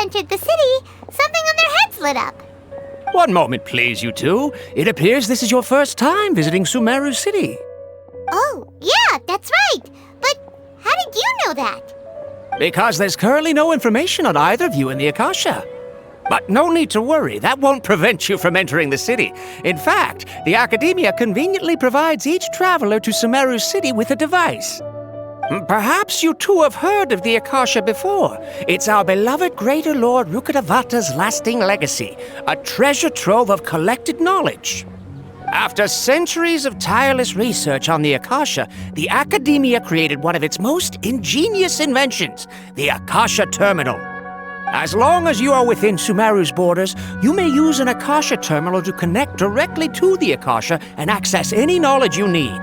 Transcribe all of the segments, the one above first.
entered the city, something on their heads lit up. One moment, please, you two. It appears this is your first time visiting Sumeru City. Oh, yeah, that's right. But how did you know that? Because there's currently no information on either of you in the Akasha. But no need to worry, that won't prevent you from entering the city. In fact, the Academia conveniently provides each traveler to Sumeru City with a device. Perhaps you two have heard of the Akasha before. It's our beloved Greater Lord Rukkhadevata's lasting legacy, a treasure trove of collected knowledge. After centuries of tireless research on the Akasha, the Academia created one of its most ingenious inventions, the Akasha Terminal. As long as you are within Sumeru's borders, you may use an Akasha terminal to connect directly to the Akasha and access any knowledge you need.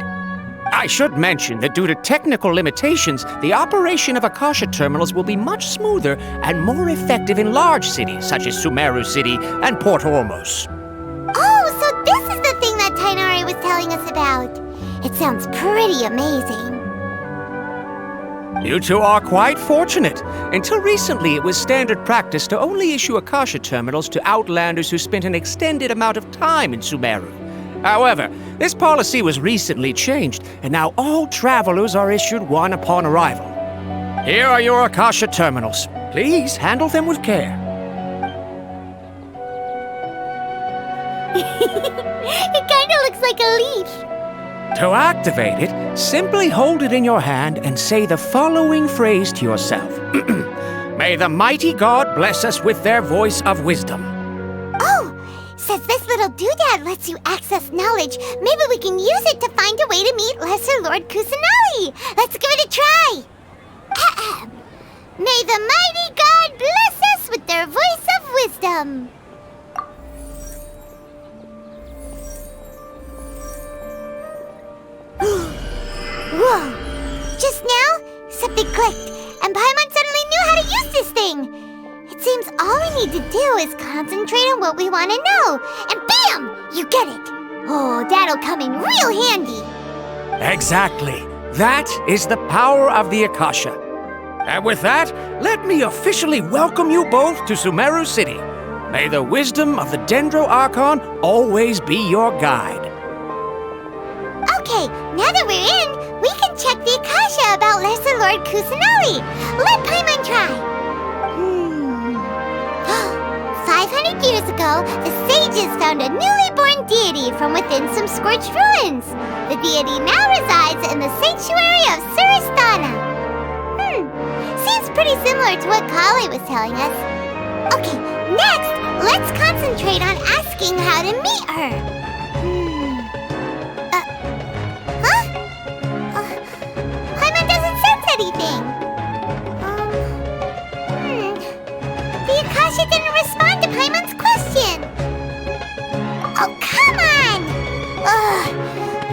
I should mention that due to technical limitations, the operation of Akasha terminals will be much smoother and more effective in large cities such as Sumeru City and Port Ormos. Oh, so this is the thing that Tainari was telling us about. It sounds pretty amazing. You two are quite fortunate. Until recently, it was standard practice to only issue Akasha terminals to outlanders who spent an extended amount of time in Sumeru. However, this policy was recently changed, and now all travelers are issued one upon arrival. Here are your Akasha terminals. Please handle them with care. It kinda looks like a leaf. To activate it, simply hold it in your hand and say the following phrase to yourself. May the mighty God bless us with their voice of wisdom. Oh, says this little doodad lets you access knowledge. Maybe we can use it to find a way to meet Lesser Lord Kusanali. Let's give it a try. Ahem. May the mighty God bless us with their voice of wisdom. Whoa! Just now, something clicked, and Paimon suddenly knew how to use this thing. It seems all we need to do is concentrate on what we want to know, and bam! You get it. Oh, that'll come in real handy. Exactly. That is the power of the Akasha. And with that, let me officially welcome you both to Sumeru City. May the wisdom of the Dendro Archon always be your guide. Okay, now that we're in, we can check the Akasha about Lesser Lord Kusanali. Let Paimon try. 500 years ago, the sages found a newly born deity from within some scorched ruins. The deity now resides in the sanctuary of Suristana. Seems pretty similar to what Kali was telling us. Okay, next, let's concentrate on asking how to meet her. Paimon doesn't sense anything. The Akasha didn't respond to Paimon's question. Oh, come on! Ugh.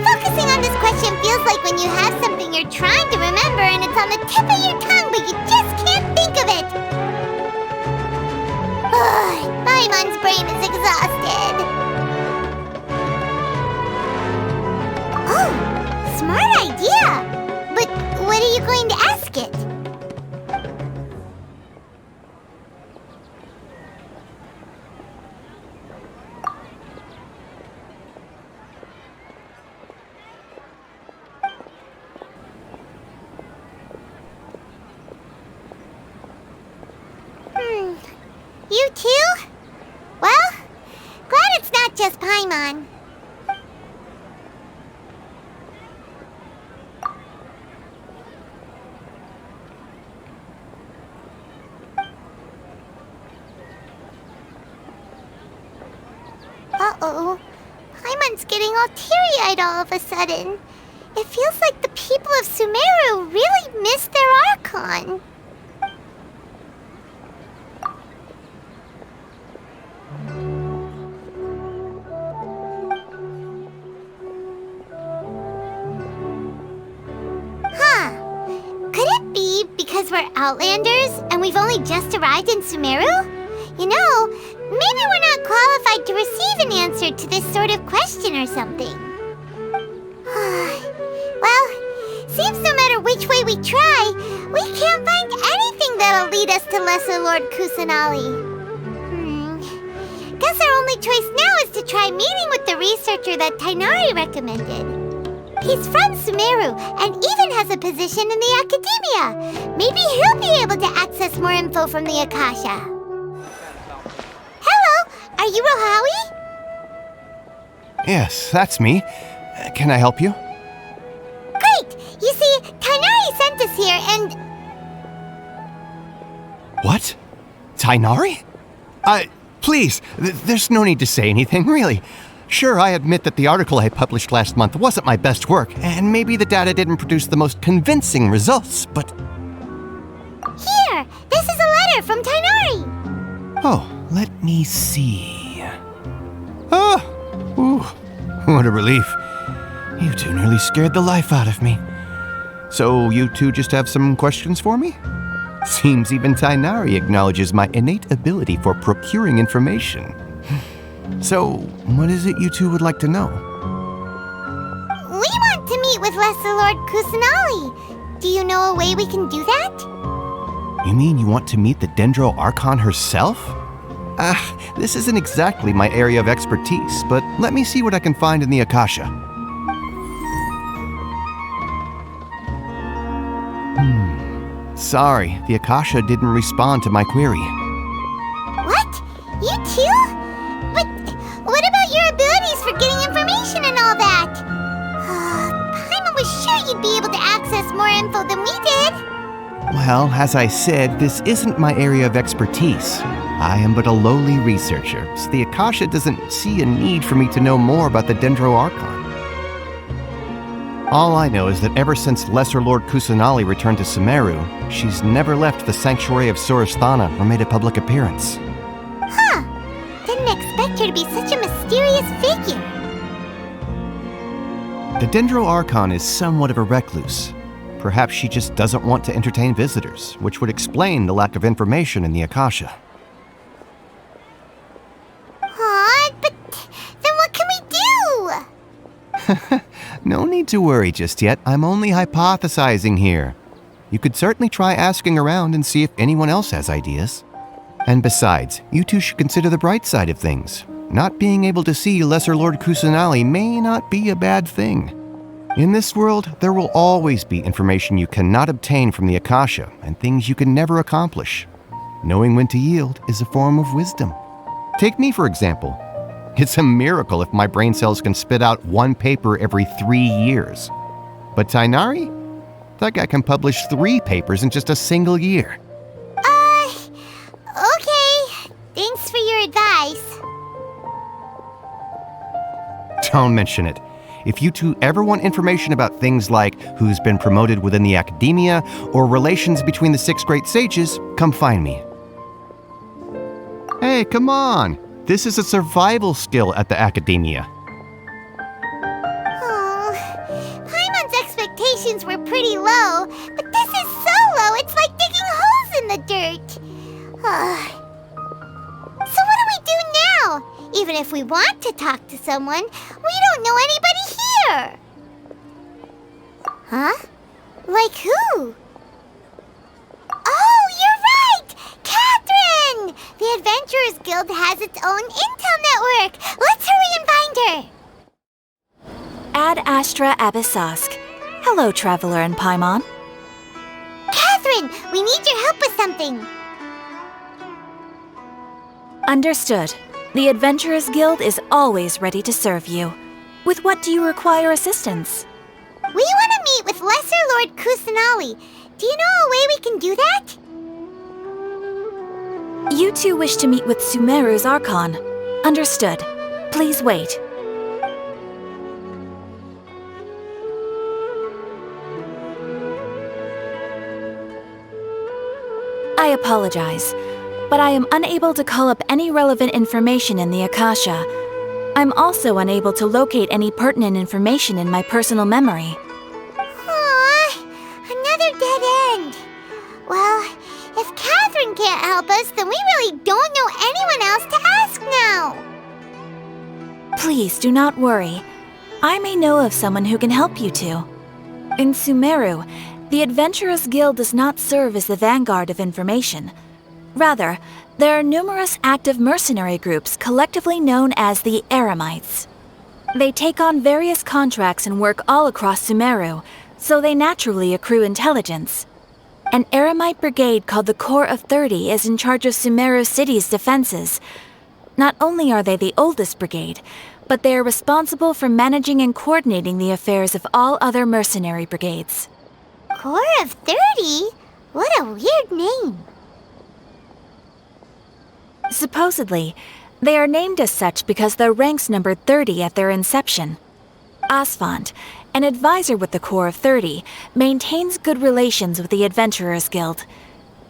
Focusing on this question feels like when you have something you're trying to remember and it's on the tip of your tongue, but you just can't think of it. Ugh. Paimon's brain is exhausted. Oh, smart idea! But what are you going to ask it? You too? Well, glad it's not just Paimon. Uh-oh. Paimon's getting all teary-eyed all of a sudden. It feels like the people of Sumeru really miss their Archon. Because we're Outlanders and we've only just arrived in Sumeru? You know, maybe we're not qualified to receive an answer to this sort of question or something. Well, seems no matter which which way we try, we can't find anything that'll lead us to Lesser Lord Kusanali. Guess our only choice now is to try meeting with the researcher that Tainari recommended. He's from Sumeru and even has a position in the Academia. Maybe he'll be able to access more info from the Akasha. Hello, are you Rohawi? Yes, that's me. Can I help you? Great! You see, Tainari sent us here and... What? Tainari? Please, there's no need to say anything, really. Sure, I admit that the article I published last month wasn't my best work, and maybe the data didn't produce the most convincing results, but... Here! This is a letter from Tainari! Oh, let me see... Oh! Ooh, what a relief. You two nearly scared the life out of me. So, you two just have some questions for me? Seems even Tainari acknowledges my innate ability for procuring information. So, what is it you two would like to know? We want to meet with Lesser Lord Kusanali. Do you know a way we can do that? You mean you want to meet the Dendro Archon herself? This isn't exactly my area of expertise, but let me see what I can find in the Akasha. Sorry, the Akasha didn't respond to my query. What? You too? But what about your abilities for getting information and all that? Paimon was sure you'd be able to access more info than we did. Well, as I said, this isn't my area of expertise. I am but a lowly researcher, so the Akasha doesn't see a need for me to know more about the Dendro Archon. All I know is that ever since Lesser Lord Kusanali returned to Sumeru, she's never left the sanctuary of Surasthana or made a public appearance. Huh. Didn't expect her to be such a mysterious figure. The Dendro Archon is somewhat of a recluse. Perhaps she just doesn't want to entertain visitors, which would explain the lack of information in the Akasha. But then what can we do? No need to worry just yet. I'm only hypothesizing here. You could certainly try asking around and see if anyone else has ideas. And besides, you two should consider the bright side of things. Not being able to see Lesser Lord Kusanali may not be a bad thing. In this world, there will always be information you cannot obtain from the Akasha and things you can never accomplish. Knowing when to yield is a form of wisdom. Take me, for example. It's a miracle if my brain cells can spit out one paper every 3 years. But Tainari? That guy can publish 3 papers in just a single year. Okay. Thanks for your advice. Don't mention it. If you two ever want information about things like who's been promoted within the Academia or relations between the 6 great sages, come find me. Hey, come on! This is a survival skill at the Academia. Paimon's expectations were pretty low, but this is so low it's like digging holes in the dirt. So what do we do now? Even if we want to talk to someone, we don't know anybody here. Huh? Like who? Oh, you're right! Catherine! The Adventurers Guild has its own intel network. Let's hurry and find her. Ad Astra Abyssask. Hello, Traveler and Paimon. Catherine, we need your help with something. Understood. The Adventurers Guild is always ready to serve you. With what do you require assistance? We want to meet with Lesser Lord Kusanali. Do you know a way we can do that? You two wish to meet with Sumeru's Archon. Understood. Please wait. I apologize, but I am unable to call up any relevant information in the Akasha. I'm also unable to locate any pertinent information in my personal memory. Another dead end. Well, if Catherine can't help us, then we really don't know anyone else to ask now. Please do not worry. I may know of someone who can help you two. In Sumeru, The Adventurers Guild does not serve as the vanguard of information. Rather, there are numerous active mercenary groups collectively known as the Eremites. They take on various contracts and work all across Sumeru, so they naturally accrue intelligence. An Eremite brigade called the Corps of 30 is in charge of Sumeru City's defenses. Not only are they the oldest brigade, but they are responsible for managing and coordinating the affairs of all other mercenary brigades. Corps of 30? What a weird name. Supposedly, they are named as such because their ranks numbered 30 at their inception. Asfand, an advisor with the Corps of 30, maintains good relations with the Adventurers Guild.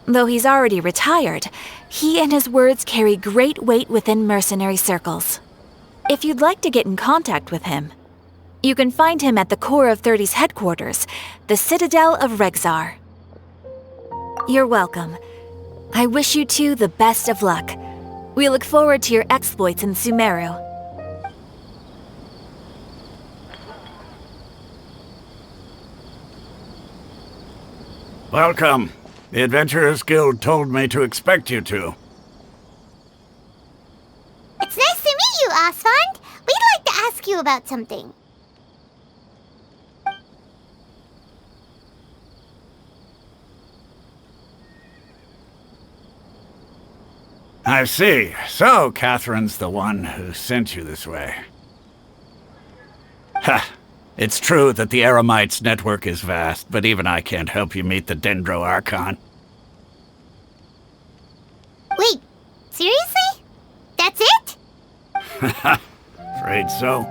Though he's already retired, he and his words carry great weight within mercenary circles. If you'd like to get in contact with him, you can find him at the Corps of 30's headquarters, the Citadel of Regzar. You're welcome. I wish you two the best of luck. We look forward to your exploits in Sumeru. Welcome. The Adventurers Guild told me to expect you two. It's nice to meet you, Asfand. We'd like to ask you about something. I see. So, Catherine's the one who sent you this way. Ha! It's true that the Eremites' network is vast, but even I can't help you meet the Dendro Archon. Wait, seriously? That's it? Afraid so.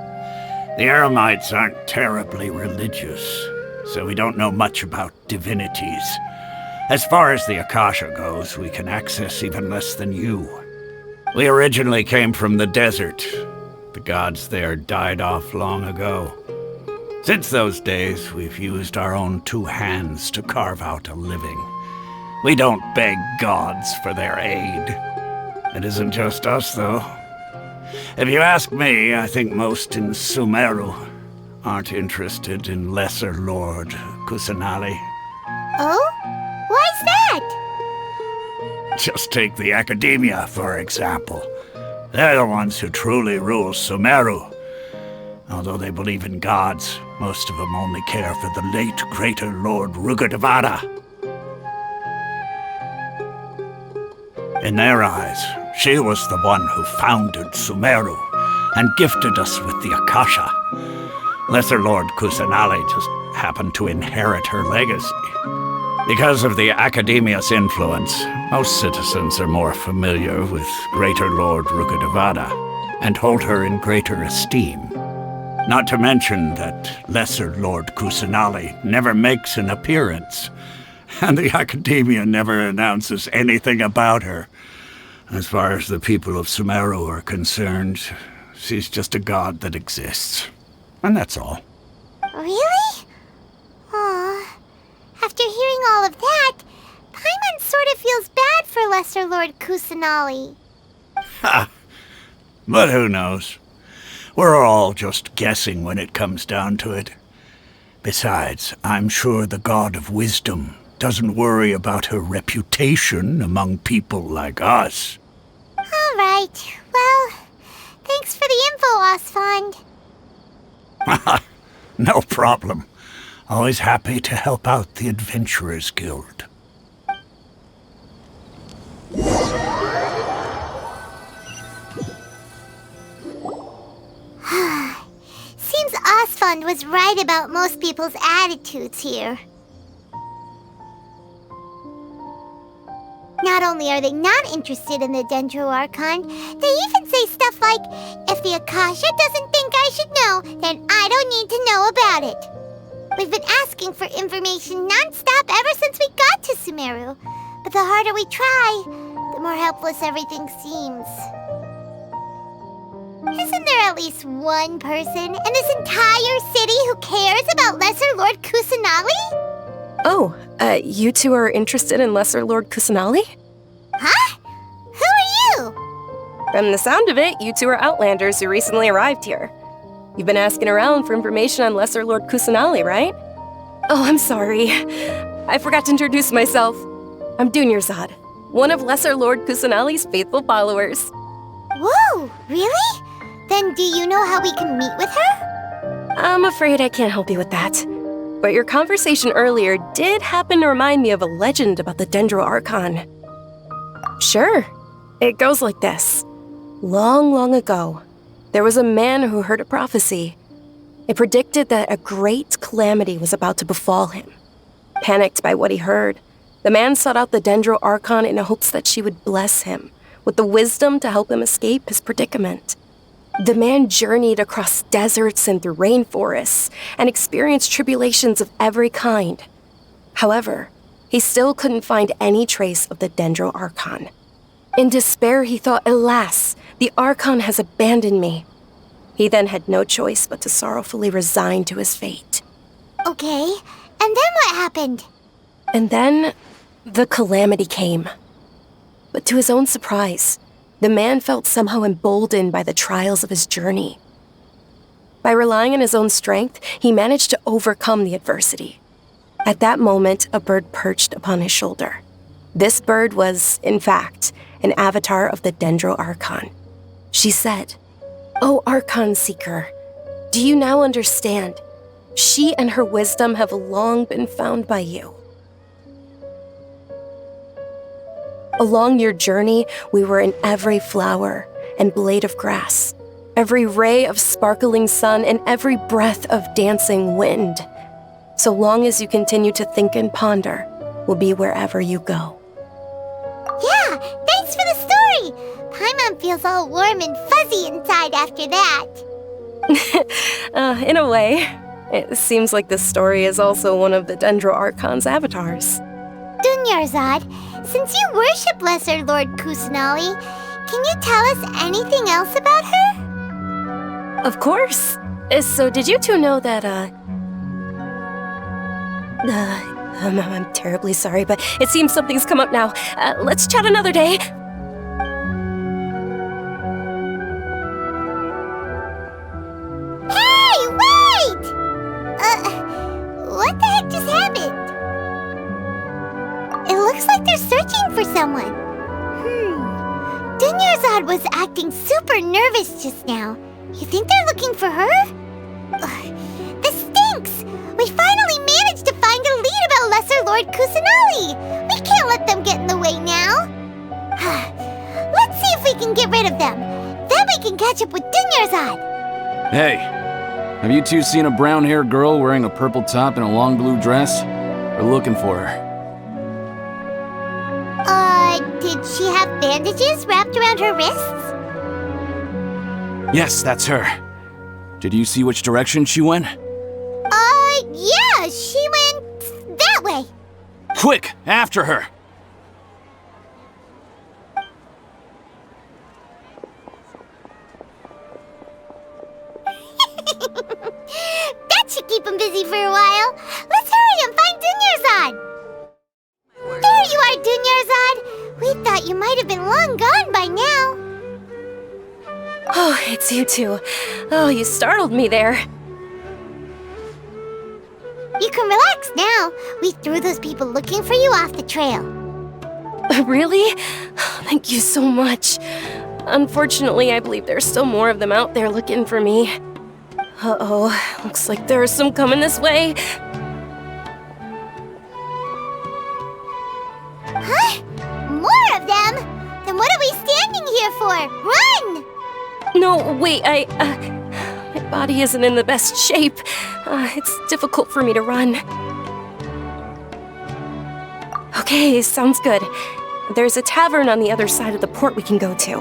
The Eremites aren't terribly religious, so we don't know much about divinities. As far as the Akasha goes, we can access even less than you. We originally came from the desert. The gods there died off long ago. Since those days, we've used our own two hands to carve out a living. We don't beg gods for their aid. It isn't just us, though. If you ask me, I think most in Sumeru aren't interested in Lesser Lord Kusanali. Oh? Why's that? Just take the Academia, for example. They're the ones who truly rule Sumeru. Although they believe in gods, most of them only care for the late Greater Lord Rugadavada. In their eyes, she was the one who founded Sumeru and gifted us with the Akasha. Lesser Lord Kusanali just happened to inherit her legacy. Because of the Academia's influence, most citizens are more familiar with Greater Lord Rugadavada and hold her in greater esteem. Not to mention that Lesser Lord Kusanali never makes an appearance, and the Academia never announces anything about her. As far as the people of Sumeru are concerned, she's just a god that exists. And that's all. Really? Aw. After hearing all of that, Paimon sort of feels bad for Lesser Lord Kusanali. Ha! But who knows? We're all just guessing when it comes down to it. Besides, I'm sure the God of Wisdom doesn't worry about her reputation among people like us. All right. Well, thanks for the info, Asfand. No problem. Always happy to help out the Adventurers Guild. Seems Asfand was right about most people's attitudes here. Not only are they not interested in the Dendro Archon, they even say stuff like, if the Akasha doesn't think I should know, then I don't need to know about it. We've been asking for information non-stop ever since we got to Sumeru, but the harder we try, the more helpless everything seems. Isn't there at least one person in this entire city who cares about Lesser Lord Kusanali? Oh, you two are interested in Lesser Lord Kusanali? Huh? Who are you? From the sound of it, you two are Outlanders who recently arrived here. You've been asking around for information on Lesser Lord Kusanali, right? Oh, I'm sorry. I forgot to introduce myself. I'm Dunyarzad, one of Lesser Lord Kusanali's faithful followers. Whoa, really? Then do you know how we can meet with her? I'm afraid I can't help you with that. But your conversation earlier did happen to remind me of a legend about the Dendro Archon. Sure. It goes like this. Long, long ago, there was a man who heard a prophecy. It predicted that a great calamity was about to befall him. Panicked by what he heard, the man sought out the Dendro Archon in hopes that she would bless him with the wisdom to help him escape his predicament. The man journeyed across deserts and through rainforests and experienced tribulations of every kind. However, he still couldn't find any trace of the Dendro Archon. In despair, he thought, alas, the Archon has abandoned me. He then had no choice but to sorrowfully resign to his fate. Okay, and then what happened? And then, the calamity came. But to his own surprise, the man felt somehow emboldened by the trials of his journey. By relying on his own strength, he managed to overcome the adversity. At that moment, a bird perched upon his shoulder. This bird was, in fact, an avatar of the Dendro Archon. She said, "O Archon Seeker, do you now understand? She and her wisdom have long been found by you. Along your journey, we were in every flower and blade of grass, every ray of sparkling sun, and every breath of dancing wind. So long as you continue to think and ponder, we'll be wherever you go." Yeah, thanks for the story! Paimon feels all warm and fuzzy inside after that. In a way, it seems like this story is also one of the Dendro Archon's avatars. Dunyarzad, since you worship Lesser Lord Kusanali, can you tell us anything else about her? Of course. So did you two know that, I'm terribly sorry, but it seems something's come up now. Let's chat another day. Hey, wait! What the heck just happened? It looks like they're searching for someone. Dunyarzad was acting super nervous just now. You think they're looking for her? This stinks! We finally managed to find a lead about Lesser Lord Kusanali! We can't let them get in the way now! Let's see if we can get rid of them. Then we can catch up with Dunyarzad! Hey, have you two seen a brown-haired girl wearing a purple top and a long blue dress? We're looking for her. Did she have bandages wrapped around her wrists? Yes, that's her. Did you see which direction she went? Yeah, she went that way. Quick, after her! That should keep him busy for a while. Let's hurry and find Dunyarzad. There you are, Dunyarzad. We thought you might have been long gone by now. Oh, it's you two. Oh, you startled me there. You can relax now. We threw those people looking for you off the trail. Really? Thank you so much. Unfortunately, I believe there's still more of them out there looking for me. Uh-oh, looks like there are some coming this way. Huh? More of them? Then what are we standing here for? Run! No, wait, my body isn't in the best shape. It's difficult for me to run. Okay, sounds good. There's a tavern on the other side of the port we can go to.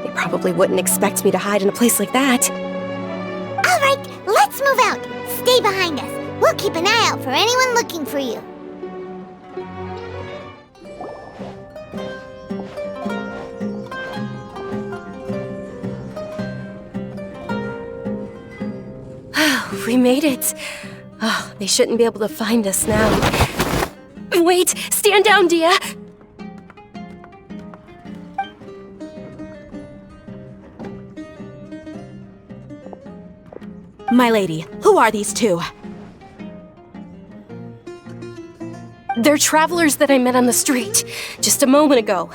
They probably wouldn't expect me to hide in a place like that. All right, let's move out. Stay behind us. We'll keep an eye out for anyone looking for you. We made it. Oh, they shouldn't be able to find us now. Wait, stand down, Dia. My lady, who are these two? They're travelers that I met on the street just a moment ago.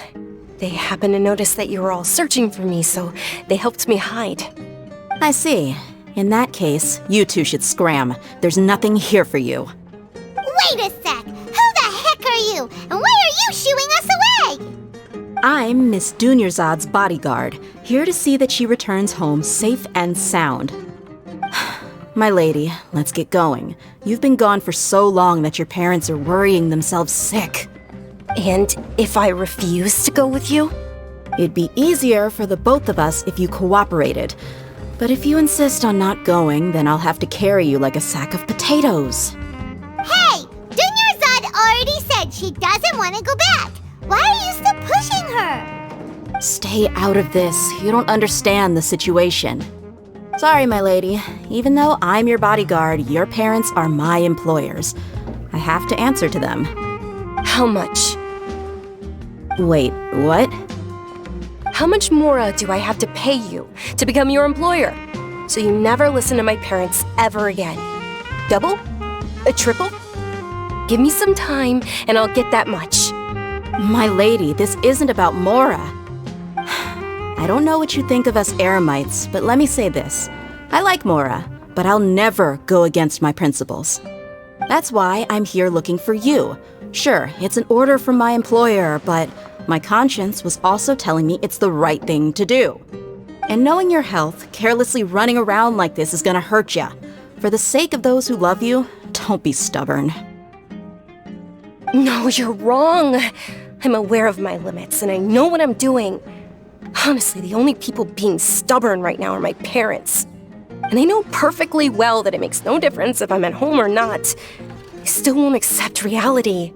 They happened to notice that you were all searching for me, so they helped me hide. I see. In that case, you two should scram. There's nothing here for you. Wait a sec! Who the heck are you? And why are you shooing us away? I'm Miss Dunyarzad's bodyguard, here to see that she returns home safe and sound. My lady, let's get going. You've been gone for so long that your parents are worrying themselves sick. And if I refuse to go with you? It'd be easier for the both of us if you cooperated. But if you insist on not going, then I'll have to carry you like a sack of potatoes. Hey! Dunyarzad already said she doesn't want to go back. Why are you still pushing her? Stay out of this. You don't understand the situation. Sorry, my lady. Even though I'm your bodyguard, your parents are my employers. I have to answer to them. How much? Wait, what? How much more do I have to pay you to become your employer? So you never listen to my parents ever again. Double? A triple? Give me some time and I'll get that much. My lady, this isn't about Mora. I don't know what you think of us Eremites, but let me say this. I like Mora, but I'll never go against my principles. That's why I'm here looking for you. Sure, it's an order from my employer, but my conscience was also telling me it's the right thing to do. And knowing your health, carelessly running around like this is gonna hurt ya. For the sake of those who love you, don't be stubborn. No, you're wrong. I'm aware of my limits and I know what I'm doing. Honestly, the only people being stubborn right now are my parents. And I know perfectly well that it makes no difference if I'm at home or not. They still won't accept reality.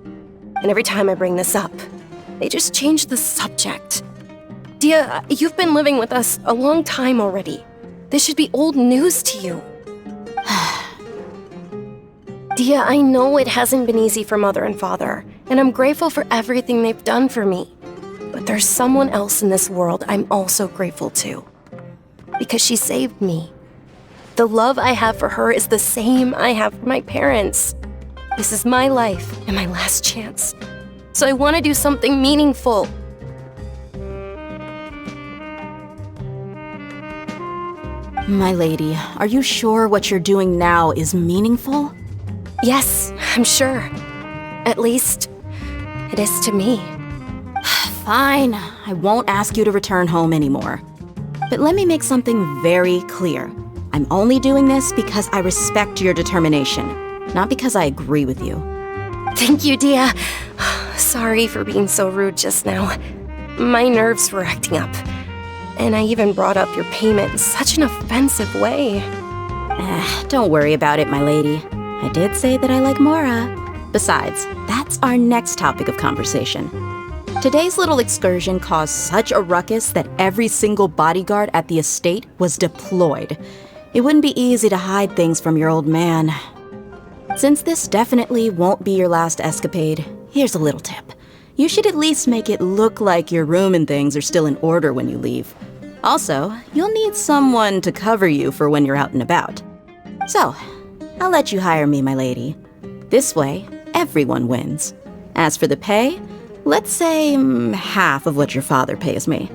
And every time I bring this up, they just change the subject. Dia, you've been living with us a long time already. This should be old news to you. Dia, I know it hasn't been easy for Mother and Father, and I'm grateful for everything they've done for me. But there's someone else in this world I'm also grateful to. Because she saved me. The love I have for her is the same I have for my parents. This is my life and my last chance. So I want to do something meaningful. My lady, are you sure what you're doing now is meaningful? Yes, I'm sure. At least, it is to me. Fine, I won't ask you to return home anymore. But let me make something very clear. I'm only doing this because I respect your determination, not because I agree with you. Thank you, Dia. Sorry for being so rude just now. My nerves were acting up. And I even brought up your payment in such an offensive way. Don't worry about it, my lady. I did say that I like Mora. Besides, that's our next topic of conversation. Today's little excursion caused such a ruckus that every single bodyguard at the estate was deployed. It wouldn't be easy to hide things from your old man. Since this definitely won't be your last escapade, here's a little tip. You should at least make it look like your room and things are still in order when you leave. Also, you'll need someone to cover you for when you're out and about. So, I'll let you hire me, my lady. This way, everyone wins. As for the pay, let's say half of what your father pays me.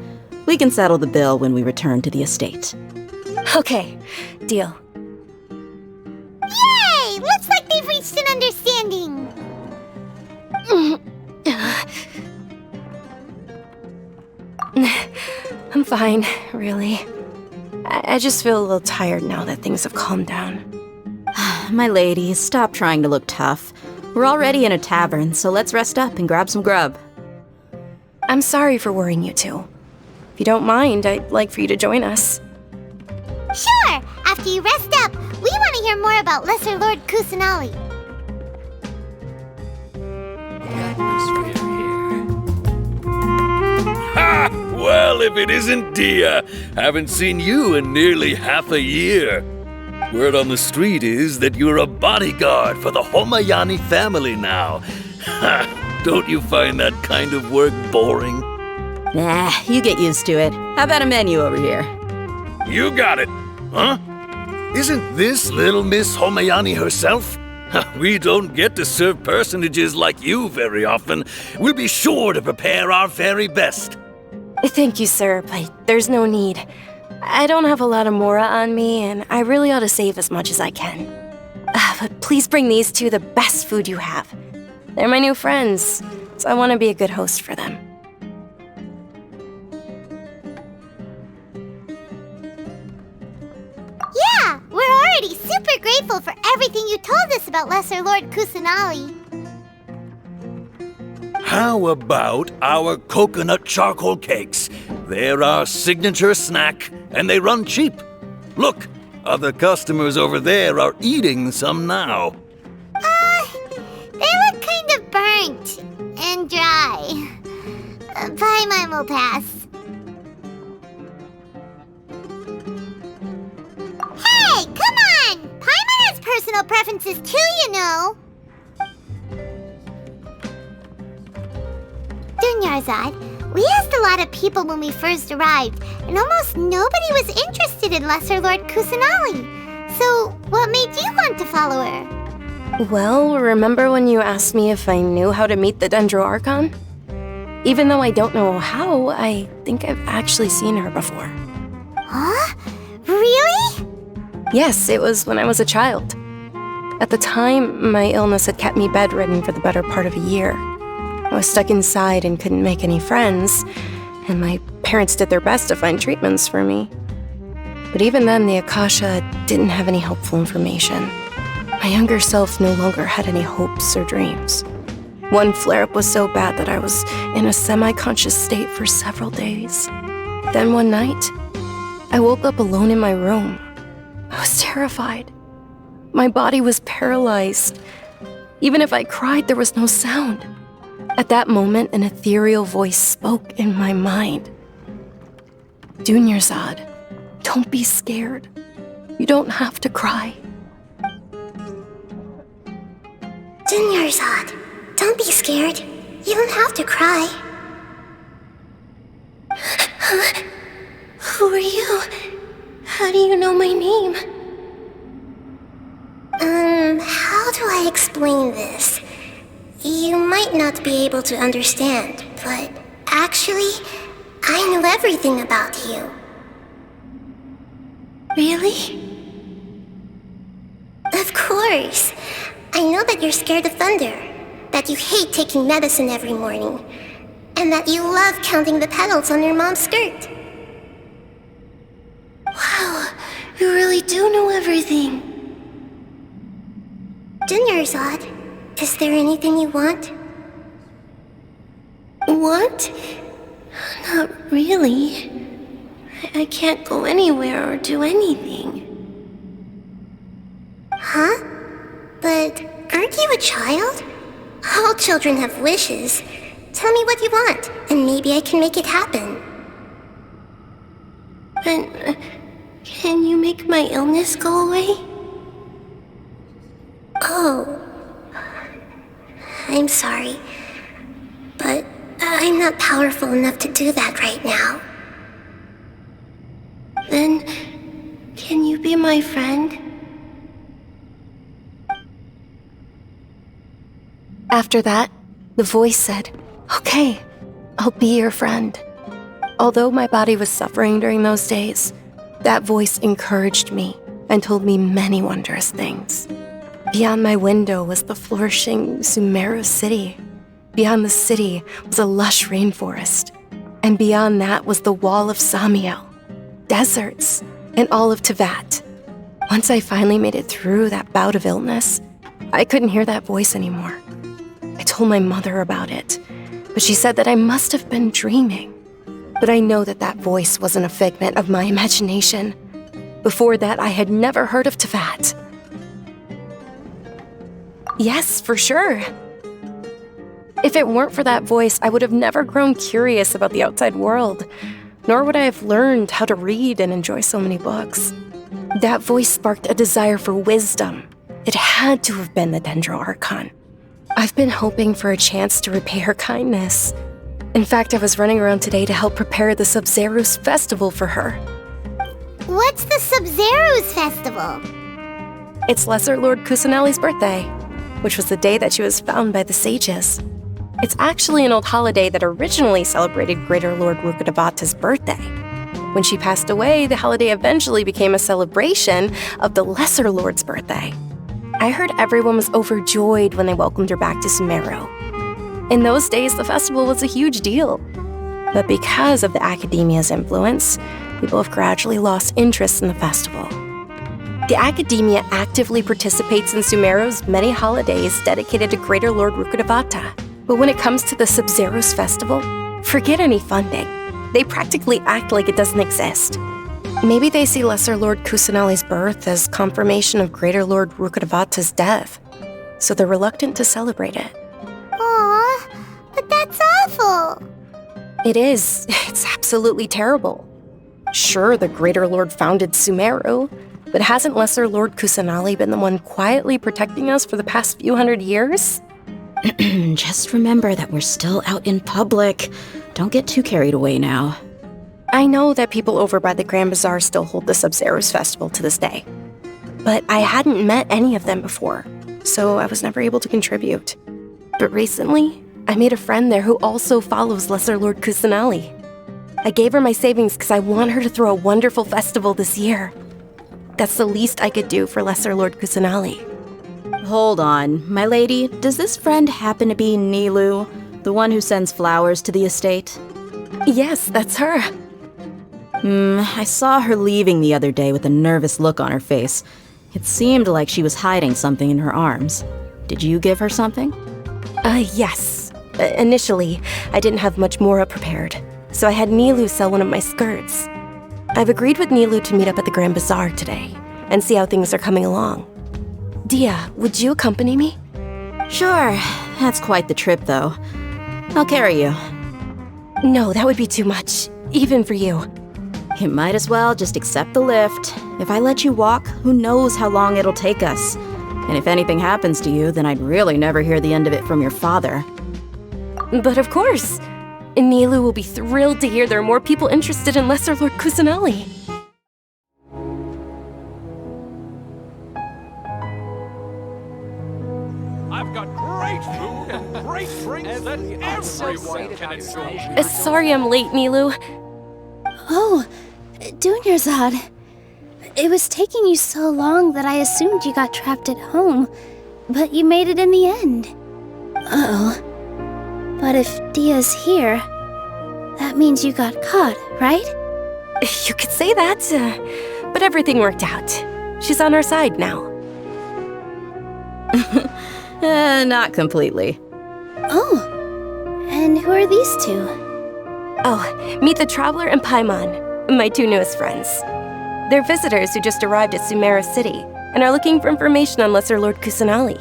We can settle the bill when we return to the estate. Okay, deal. Yay! Looks like they've reached an understanding. I'm fine, really. I just feel a little tired now that things have calmed down. My lady, stop trying to look tough. We're already in a tavern, so let's rest up and grab some grub. I'm sorry for worrying you two. If you don't mind, I'd like for you to join us. Sure! After you rest up, we want to hear more about Lesser Lord Kusanali. Ha! Well, if it isn't Dia, haven't seen you in nearly half a year. Word on the street is that you're a bodyguard for the Homayani family now. Ha! Don't you find that kind of work boring? Nah, you get used to it. How about a menu over here? You got it. Huh? Isn't this little Miss Homayani herself? We don't get to serve personages like you very often. We'll be sure to prepare our very best. Thank you, sir, but there's no need. I don't have a lot of Mora on me, and I really ought to save as much as I can. But please bring these two the best food you have. They're my new friends, so I want to be a good host for them. Yeah, we're already super grateful for everything you told us about Lesser Lord Kusanali. How about our coconut charcoal cakes? They're our signature snack, and they run cheap. Look, other customers over there are eating some now. They look kind of burnt and dry. Paimon will pass. Hey, come on! Paimon has personal preferences too, you know. Dunyarzad, we asked a lot of people when we first arrived, and almost nobody was interested in Lesser Lord Kusanali. So, what made you want to follow her? Well, remember when you asked me if I knew how to meet the Dendro Archon? Even though I don't know how, I think I've actually seen her before. Huh? Really? Yes, it was when I was a child. At the time, my illness had kept me bedridden for the better part of a year. I was stuck inside and couldn't make any friends, and my parents did their best to find treatments for me. But even then, the Akasha didn't have any helpful information. My younger self no longer had any hopes or dreams. One flare-up was so bad that I was in a semi-conscious state for several days. Then one night, I woke up alone in my room. I was terrified. My body was paralyzed. Even if I cried, there was no sound. At that moment, an ethereal voice spoke in my mind. Dunyarzad, don't be scared. You don't have to cry. Dunyarzad, don't be scared. You don't have to cry. Who are you? How do you know my name? How do I explain this? You might not be able to understand, but actually, I know everything about you. Really? Of course. I know that you're scared of thunder, that you hate taking medicine every morning, and that you love counting the petals on your mom's skirt. Wow, you really do know everything. Dunyarzad, is there anything you want? Want? Not really. I can't go anywhere or do anything. Huh? But aren't you a child? All children have wishes. Tell me what you want, and maybe I can make it happen. And can you make my illness go away? Oh. I'm sorry, but I'm not powerful enough to do that right now. Then, can you be my friend? After that, the voice said, "Okay, I'll be your friend." Although my body was suffering during those days, that voice encouraged me and told me many wondrous things. Beyond my window was the flourishing Sumeru city. Beyond the city was a lush rainforest. And beyond that was the wall of Samiel, deserts, and all of Tevat. Once I finally made it through that bout of illness, I couldn't hear that voice anymore. I told my mother about it, but she said that I must have been dreaming. But I know that that voice wasn't a figment of my imagination. Before that, I had never heard of Tevat. Yes, for sure. If it weren't for that voice, I would have never grown curious about the outside world, nor would I have learned how to read and enjoy so many books. That voice sparked a desire for wisdom. It had to have been the Dendro Archon. I've been hoping for a chance to repay her kindness. In fact, I was running around today to help prepare the Sub-Zerus festival for her. What's the Sub-Zerus festival? It's Lesser Lord Kusanali's birthday. which was the day that she was found by the sages. It's actually an old holiday that originally celebrated Greater Lord Rukkhadevata's birthday. When she passed away, the holiday eventually became a celebration of the Lesser Lord's birthday. I heard everyone was overjoyed when they welcomed her back to Sumeru. In those days, the festival was a huge deal. But because of the Academia's influence, people have gradually lost interest in the festival. The Academia actively participates in Sumeru's many holidays dedicated to Greater Lord Rukkhadevata. But when it comes to the Sub-Zero's festival, forget any funding. They practically act like it doesn't exist. Maybe they see Lesser Lord Kusanali's birth as confirmation of Greater Lord Rukkhadevata's death, so they're reluctant to celebrate it. Aw, but that's awful. It is. It's absolutely terrible. Sure, the Greater Lord founded Sumeru, but hasn't Lesser Lord Kusanali been the one quietly protecting us for the past few hundred years? Just remember that we're still out in public. Don't get too carried away now. I know that people over by the Grand Bazaar still hold the Sub-Zero's festival to this day, but I hadn't met any of them before, so I was never able to contribute. But recently, I made a friend there who also follows Lesser Lord Kusanali. I gave her my savings because I want her to throw a wonderful festival this year. That's the least I could do for Lesser Lord Kusanali. Hold on, my lady. Does this friend happen to be Nilu, the one who sends flowers to the estate? Yes, that's her. I saw her leaving the other day with a nervous look on her face. It seemed like she was hiding something in her arms. Did you give her something? Yes. Initially, I didn't have much Mora prepared, so I had Nilu sell one of my skirts. I've agreed with Nilu to meet up at the Grand Bazaar today and see how things are coming along. Dia, would you accompany me? Sure. That's quite the trip, though. I'll carry you. No, that would be too much, even for you. You might as well just accept the lift. If I let you walk, who knows how long it'll take us. And if anything happens to you, then I'd really never hear the end of it from your father. But of course. Nilu will be thrilled to hear there are more people interested in Lesser Lord Kusanali. I've got great food and great drinks that everyone can enjoy. Sorry I'm late, Nilu. Oh, Dunyarzad. It was taking you so long that I assumed you got trapped at home, but you made it in the end. Uh-oh. But if Dia's here, that means you got caught, right? You could say that, but everything worked out. She's on our side now. Not completely. Oh, and who are these two? Oh, meet the Traveler and Paimon, my two newest friends. They're visitors who just arrived at Sumeru City and are looking for information on Lesser Lord Kusanali.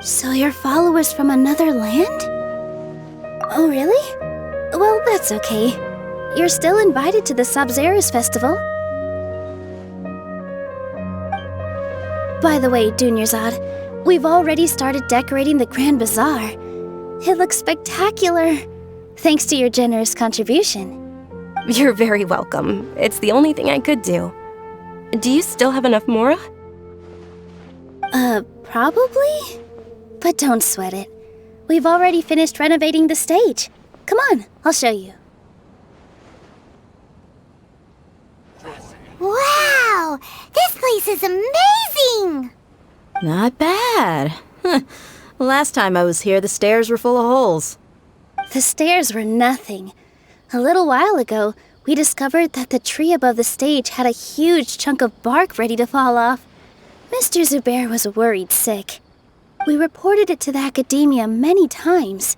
So you're followers from another land? Oh, really? Well, that's okay. You're still invited to the Sub-Zero's festival. By the way, Dunyarzad, we've already started decorating the Grand Bazaar. It looks spectacular, thanks to your generous contribution. You're very welcome. It's the only thing I could do. Do you still have enough Mora? Probably? But don't sweat it. We've already finished renovating the stage. Come on, I'll show you. Wow! This place is amazing! Not bad. Last time I was here, the stairs were full of holes. The stairs were nothing. A little while ago, we discovered that the tree above the stage had a huge chunk of bark ready to fall off. Mr. Zubair was worried sick. We reported it to the Academia many times,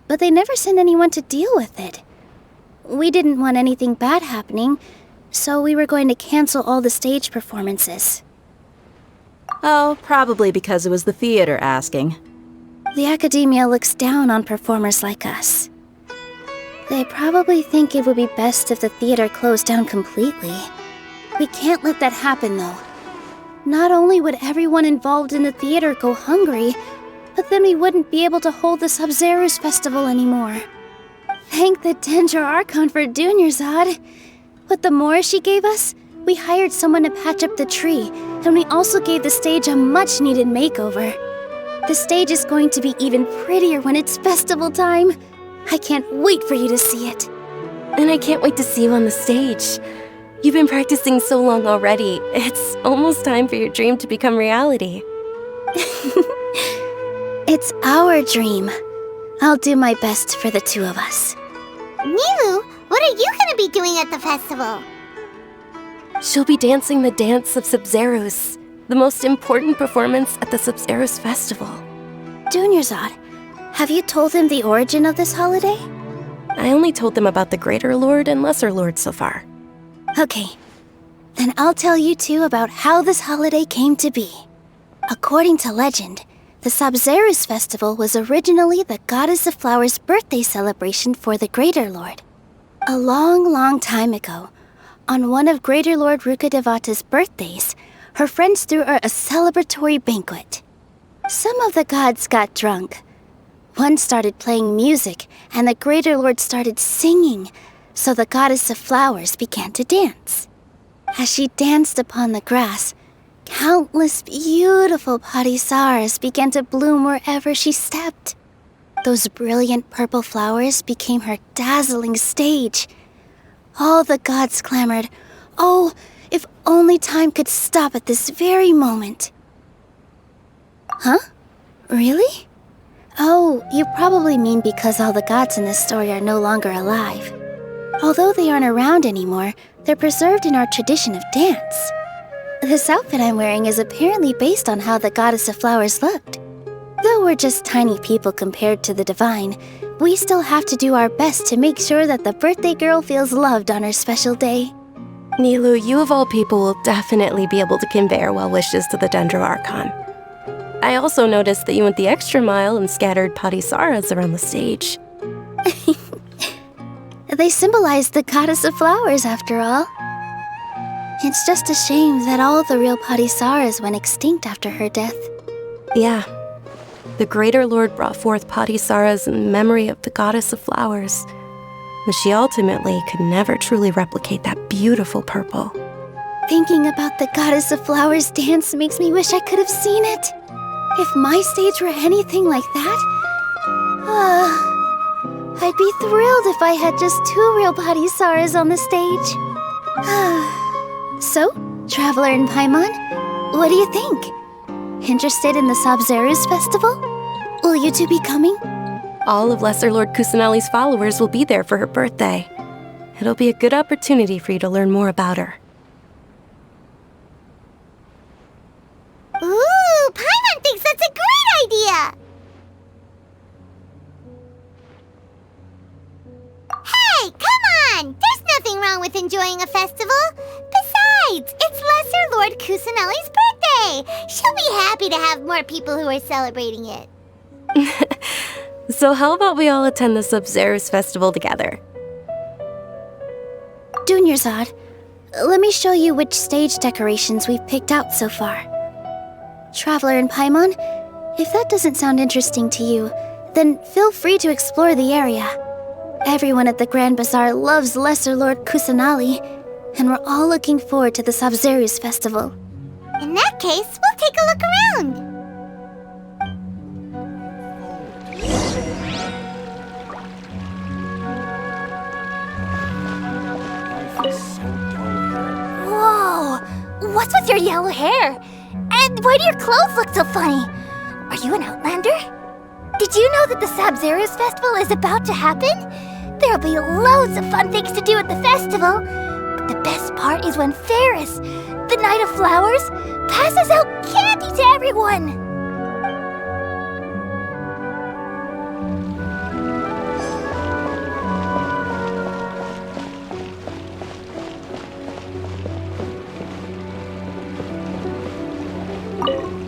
but they never sent anyone to deal with it. We didn't want anything bad happening, so we were going to cancel all the stage performances. Oh, probably because it was the theater asking. The Academia looks down on performers like us. They probably think it would be best if the theater closed down completely. We can't let that happen, though. Not only would everyone involved in the theater go hungry, but then we wouldn't be able to hold the Sub-Zero's festival anymore. Thank the Dendro Archon for Dunyarzad. With the Mora she gave us, we hired someone to patch up the tree, and we also gave the stage a much-needed makeover. The stage is going to be even prettier when it's festival time. I can't wait for you to see it. And I can't wait to see you on the stage. You've been practicing so long already. It's almost time for your dream to become reality. It's our dream. I'll do my best for the two of us. Nilu, what are you gonna be doing at the festival? She'll be dancing the dance of Sub-Zeros, the most important performance at the Sub-Zeros festival. Dunyarzad, have you told him the origin of this holiday? I only told them about the Greater Lord and Lesser Lord so far. Okay, then I'll tell you two about how this holiday came to be. According to legend, the Sub-Zeros festival was originally the Goddess of Flowers' birthday celebration for the Greater Lord. A long, long time ago, on one of Greater Lord Rukkhadevata's birthdays, her friends threw her a celebratory banquet. Some of the gods got drunk. One started playing music, and the Greater Lord started singing, so the Goddess of Flowers began to dance. As she danced upon the grass, countless beautiful parisaras began to bloom wherever she stepped. Those brilliant purple flowers became her dazzling stage. All the gods clamored, "Oh, if only time could stop at this very moment." Huh? Really? Oh, you probably mean because all the gods in this story are no longer alive. Although they aren't around anymore, they're preserved in our tradition of dance. This outfit I'm wearing is apparently based on how the Goddess of Flowers looked. Though we're just tiny people compared to the divine, we still have to do our best to make sure that the birthday girl feels loved on her special day. Nilu, you of all people will definitely be able to convey our well wishes to the Dendro Archon. I also noticed that you went the extra mile and scattered parisaras around the stage. They symbolize the Goddess of Flowers, after all. It's just a shame that all the real parisaras went extinct after her death. Yeah. The Greater Lord brought forth parisaras in memory of the Goddess of Flowers, but she ultimately could never truly replicate that beautiful purple. Thinking about the Goddess of Flowers dance makes me wish I could have seen it. If my stage were anything like that, I'd be thrilled if I had just 2 real parisaras on the stage. So, Traveler and Paimon, what do you think? Interested in the Sub-Zeros festival? Will you two be coming? All of Lesser Lord Kusanali's followers will be there for her birthday. It'll be a good opportunity for you to learn more about her. Ooh, Paimon thinks that's a great idea! Hey, come on! There's nothing wrong with enjoying a festival. Besides, it's Lesser Lord Kusanali's birthday. She'll be happy to have more people who are celebrating it. So how about we all attend the Sub-Zeros festival together? Dunyarzad, let me show you which stage decorations we've picked out so far. Traveler and Paimon, if that doesn't sound interesting to you, then feel free to explore the area. Everyone at the Grand Bazaar loves Lesser Lord Kusanali, and we're all looking forward to the Sub-Zeros festival. In that case, we'll take a look around. Whoa! What's with your yellow hair? And why do your clothes look so funny? Are you an Outlander? Did you know that the Sub-Zeros festival is about to happen? There'll be loads of fun things to do at the festival. But the best part is when Ferris, the Knight of Flowers, passes out candy to everyone.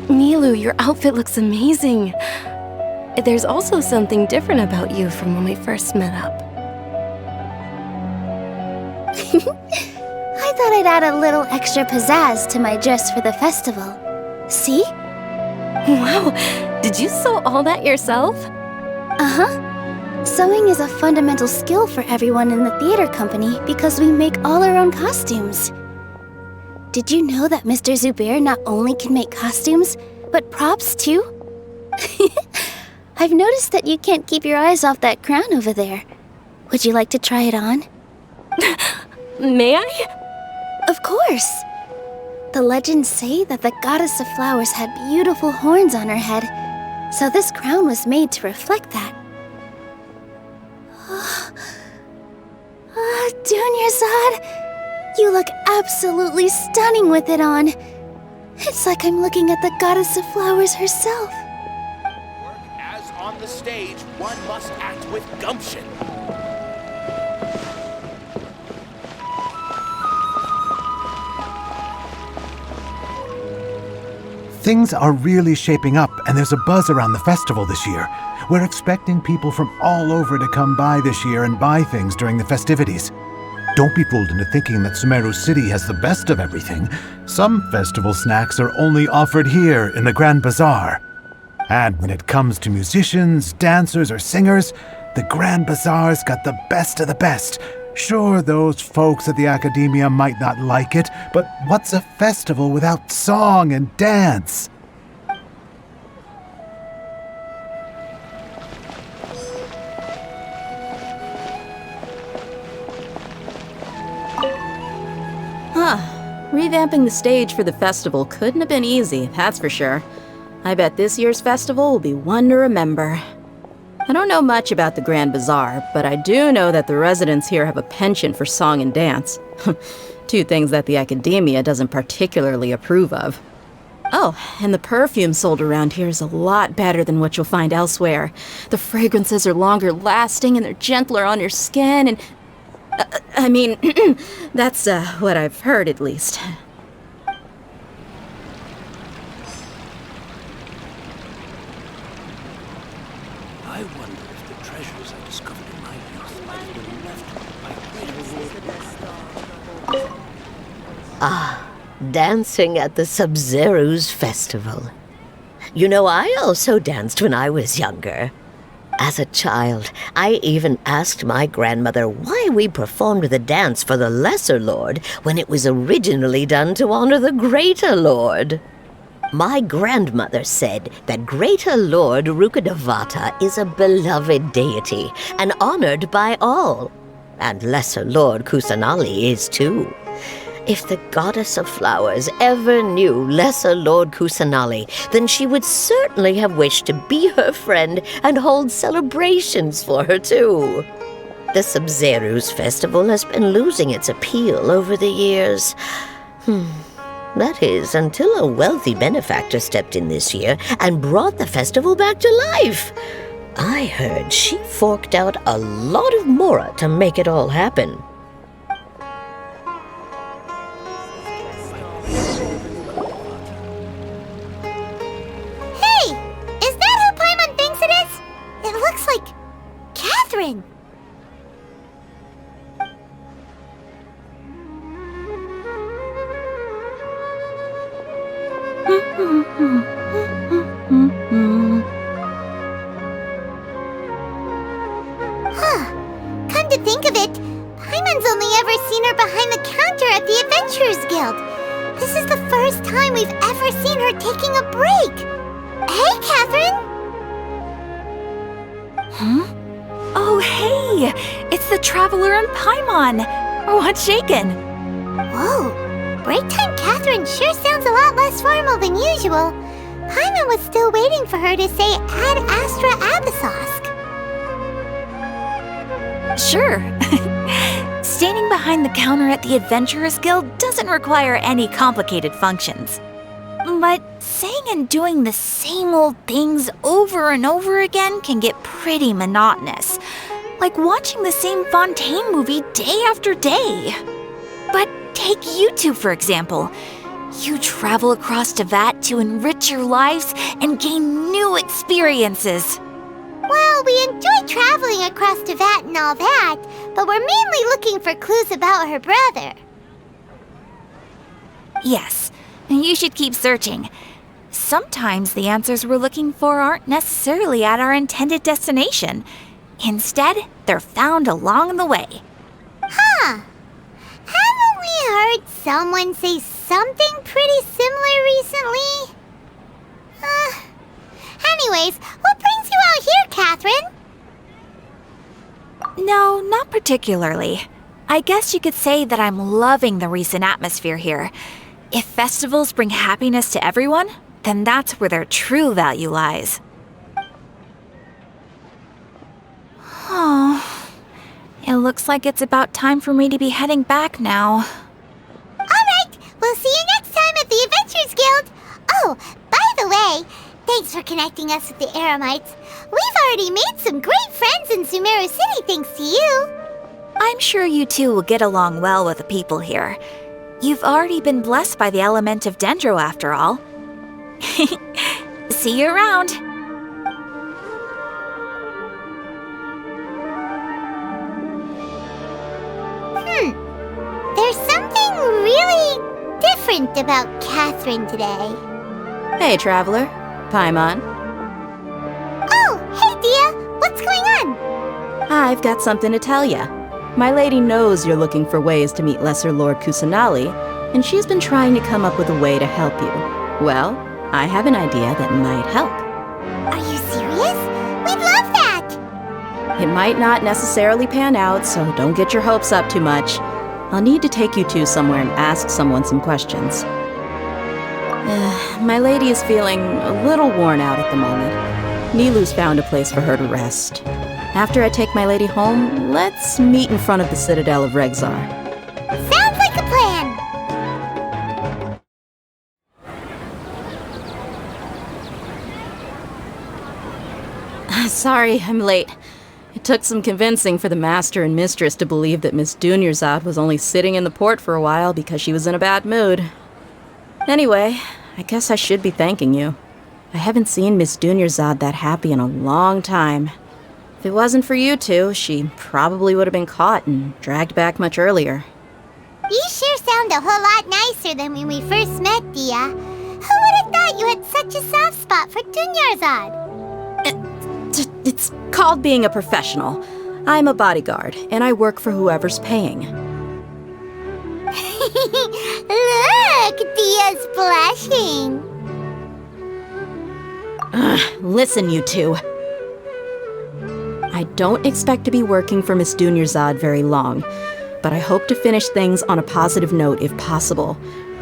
Nilu, your outfit looks amazing. There's also something different about you from when we first met up. I thought I'd add a little extra pizzazz to my dress for the festival. See? Wow, did you sew all that yourself? Uh-huh. Sewing is a fundamental skill for everyone in the theater company because we make all our own costumes. Did you know that Mr. Zubair not only can make costumes, but props too? I've noticed that you can't keep your eyes off that crown over there. Would you like to try it on? May I? Of course! The legends say that the goddess of flowers had beautiful horns on her head, so this crown was made to reflect that. Dunyarzad, you look absolutely stunning with it on. It's like I'm looking at the goddess of flowers herself. As on the stage, one must act with gumption. Things are really shaping up, and there's a buzz around the festival this year. We're expecting people from all over to come by this year and buy things during the festivities. Don't be fooled into thinking that Sumeru City has the best of everything. Some festival snacks are only offered here in the Grand Bazaar. And when it comes to musicians, dancers, or singers, the Grand Bazaar's got the best of the best. Sure, those folks at the Academia might not like it, but what's a festival without song and dance? Revamping the stage for the festival couldn't have been easy, that's for sure. I bet this year's festival will be one to remember. I don't know much about the Grand Bazaar, but I do know that the residents here have a penchant for song and dance. Two things that the Academia doesn't particularly approve of. Oh, and the perfume sold around here is a lot better than what you'll find elsewhere. The fragrances are longer lasting and they're gentler on your skin and... I mean, that's what I've heard at least. I wonder if the treasures I discovered in my youth might have been left by greater. Ah, dancing at the Sumeru's festival. You know, I also danced when I was younger. As a child, I even asked my grandmother why we performed the dance for the Lesser Lord when it was originally done to honor the Greater Lord. My grandmother said that Greater Lord Rukkhadevata is a beloved deity and honored by all, and Lesser Lord Kusanali is too. If the goddess of flowers ever knew Lesser Lord Kusanali, then she would certainly have wished to be her friend and hold celebrations for her too. The Sumeru's festival has been losing its appeal over the years. That is, until a wealthy benefactor stepped in this year and brought the festival back to life. I heard she forked out a lot of mora to make it all happen. Catherine! Come to think of it, Paimon's only ever seen her behind the counter at the Adventurers Guild. This is the first time we've ever seen her taking a break. Hey, Catherine! Oh, hey! It's the Traveler and Paimon! What's shaken? Whoa! Break time Catherine sure sounds a lot less formal than usual. Paimon was still waiting for her to say Ad Astra Abyssosk. Sure. Standing behind the counter at the Adventurers Guild doesn't require any complicated functions. But saying and doing the same old things over and over again can get pretty monotonous. Like watching the same Fontaine movie day after day. But take you two, for example. You travel across Tevat to enrich your lives and gain new experiences. Well, we enjoy traveling across Tevat and all that, but we're mainly looking for clues about her brother. Yes, you should keep searching. Sometimes the answers we're looking for aren't necessarily at our intended destination. Instead, they're found along the way. Huh. Haven't we heard someone say something pretty similar recently? Anyways, what brings you out here, Catherine? No, not particularly. I guess you could say that I'm loving the recent atmosphere here. If festivals bring happiness to everyone, then that's where their true value lies. Oh, it looks like it's about time for me to be heading back now. Alright, we'll see you next time at the Adventurers Guild. Oh, by the way, thanks for connecting us with the Eremites. We've already made some great friends in Sumeru City thanks to you. I'm sure you two will get along well with the people here. You've already been blessed by the element of Dendro after all. See you around. There's something really different about Catherine today. Hey, traveler. Paimon. Oh, hey, Dia. What's going on? I've got something to tell ya. My lady knows you're looking for ways to meet Lesser Lord Kusanali, and she's been trying to come up with a way to help you. Well, I have an idea that might help. Are you serious? We'd love that! It might not necessarily pan out, so don't get your hopes up too much. I'll need to take you two somewhere and ask someone some questions. My lady is feeling a little worn out at the moment. Nilu's found a place for her to rest. After I take my lady home, let's meet in front of the Citadel of Regzar. Sounds like a plan! Sorry, I'm late. It took some convincing for the master and mistress to believe that Miss Dunyarzad was only sitting in the port for a while because she was in a bad mood. Anyway, I guess I should be thanking you. I haven't seen Miss Dunyarzad that happy in a long time. If it wasn't for you two, she probably would have been caught and dragged back much earlier. You sure sound a whole lot nicer than when we first met, Dia. Who would have thought you had such a soft spot for Dunyarzad? It's called being a professional. I'm a bodyguard, and I work for whoever's paying. Look, Dia's blushing. Listen, you two. I don't expect to be working for Miss Dunyarzad very long, but I hope to finish things on a positive note if possible.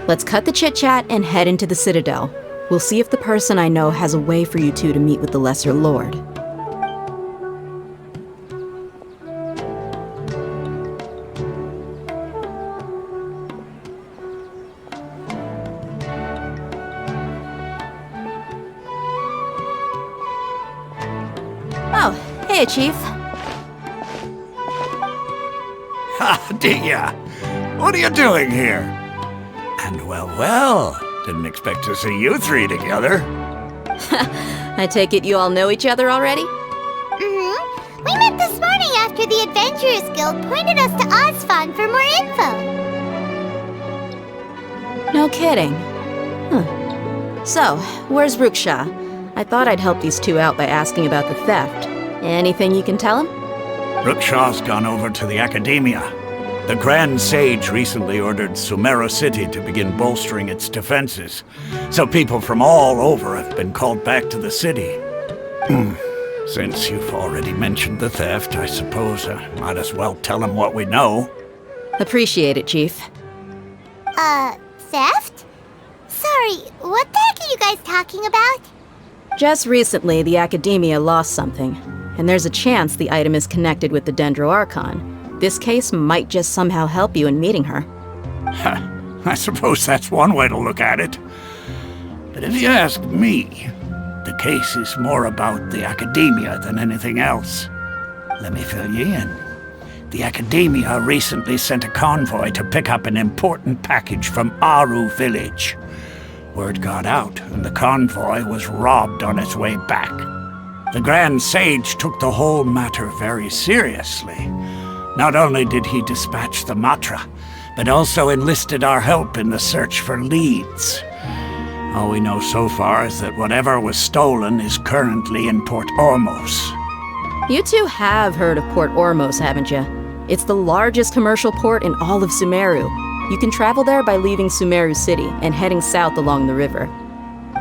Let's cut the chit-chat and head into the Citadel. We'll see if the person I know has a way for you two to meet with the Lesser Lord. Oh, hey, Chief. Ha, Dia! What are you doing here? And well, didn't expect to see you three together. I take it you all know each other already? Mm-hmm. We met this morning after the Adventurers Guild pointed us to Osfon for more info. No kidding. Huh. So, where's Ruksha? I thought I'd help these two out by asking about the theft. Anything you can tell him? Rukshaw's gone over to the Academia. The Grand Sage recently ordered Sumeru City to begin bolstering its defenses, so people from all over have been called back to the city. Since you've already mentioned the theft, I suppose I might as well tell him what we know. Appreciate it, Chief. Theft? Sorry, what the heck are you guys talking about? Just recently, the Academia lost something, and there's a chance the item is connected with the Dendro Archon. This case might just somehow help you in meeting her. I suppose that's one way to look at it. But if you ask me, the case is more about the Academia than anything else. Let me fill you in. The Academia recently sent a convoy to pick up an important package from Aru village. Word got out, and the convoy was robbed on its way back. The Grand Sage took the whole matter very seriously. Not only did he dispatch the Matra, but also enlisted our help in the search for leads. All we know so far is that whatever was stolen is currently in Port Ormos. You two have heard of Port Ormos, haven't you? It's the largest commercial port in all of Sumeru. You can travel there by leaving Sumeru City and heading south along the river.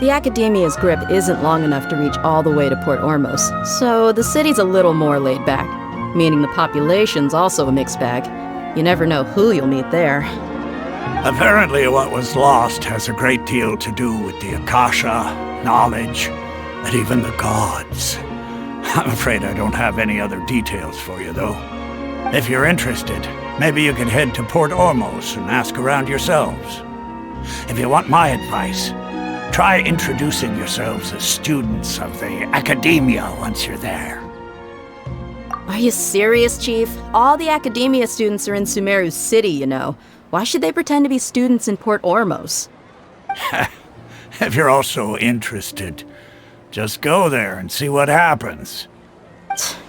The Academia's grip isn't long enough to reach all the way to Port Ormos, so the city's a little more laid back, meaning the population's also a mixed bag. You never know who you'll meet there. Apparently what was lost has a great deal to do with the Akasha, knowledge, and even the gods. I'm afraid I don't have any other details for you, though. If you're interested, maybe you could head to Port Ormos and ask around yourselves. If you want my advice, try introducing yourselves as students of the Academia once you're there. Are you serious, Chief? All the Academia students are in Sumeru City, you know. Why should they pretend to be students in Port Ormos? If you're also interested, just go there and see what happens.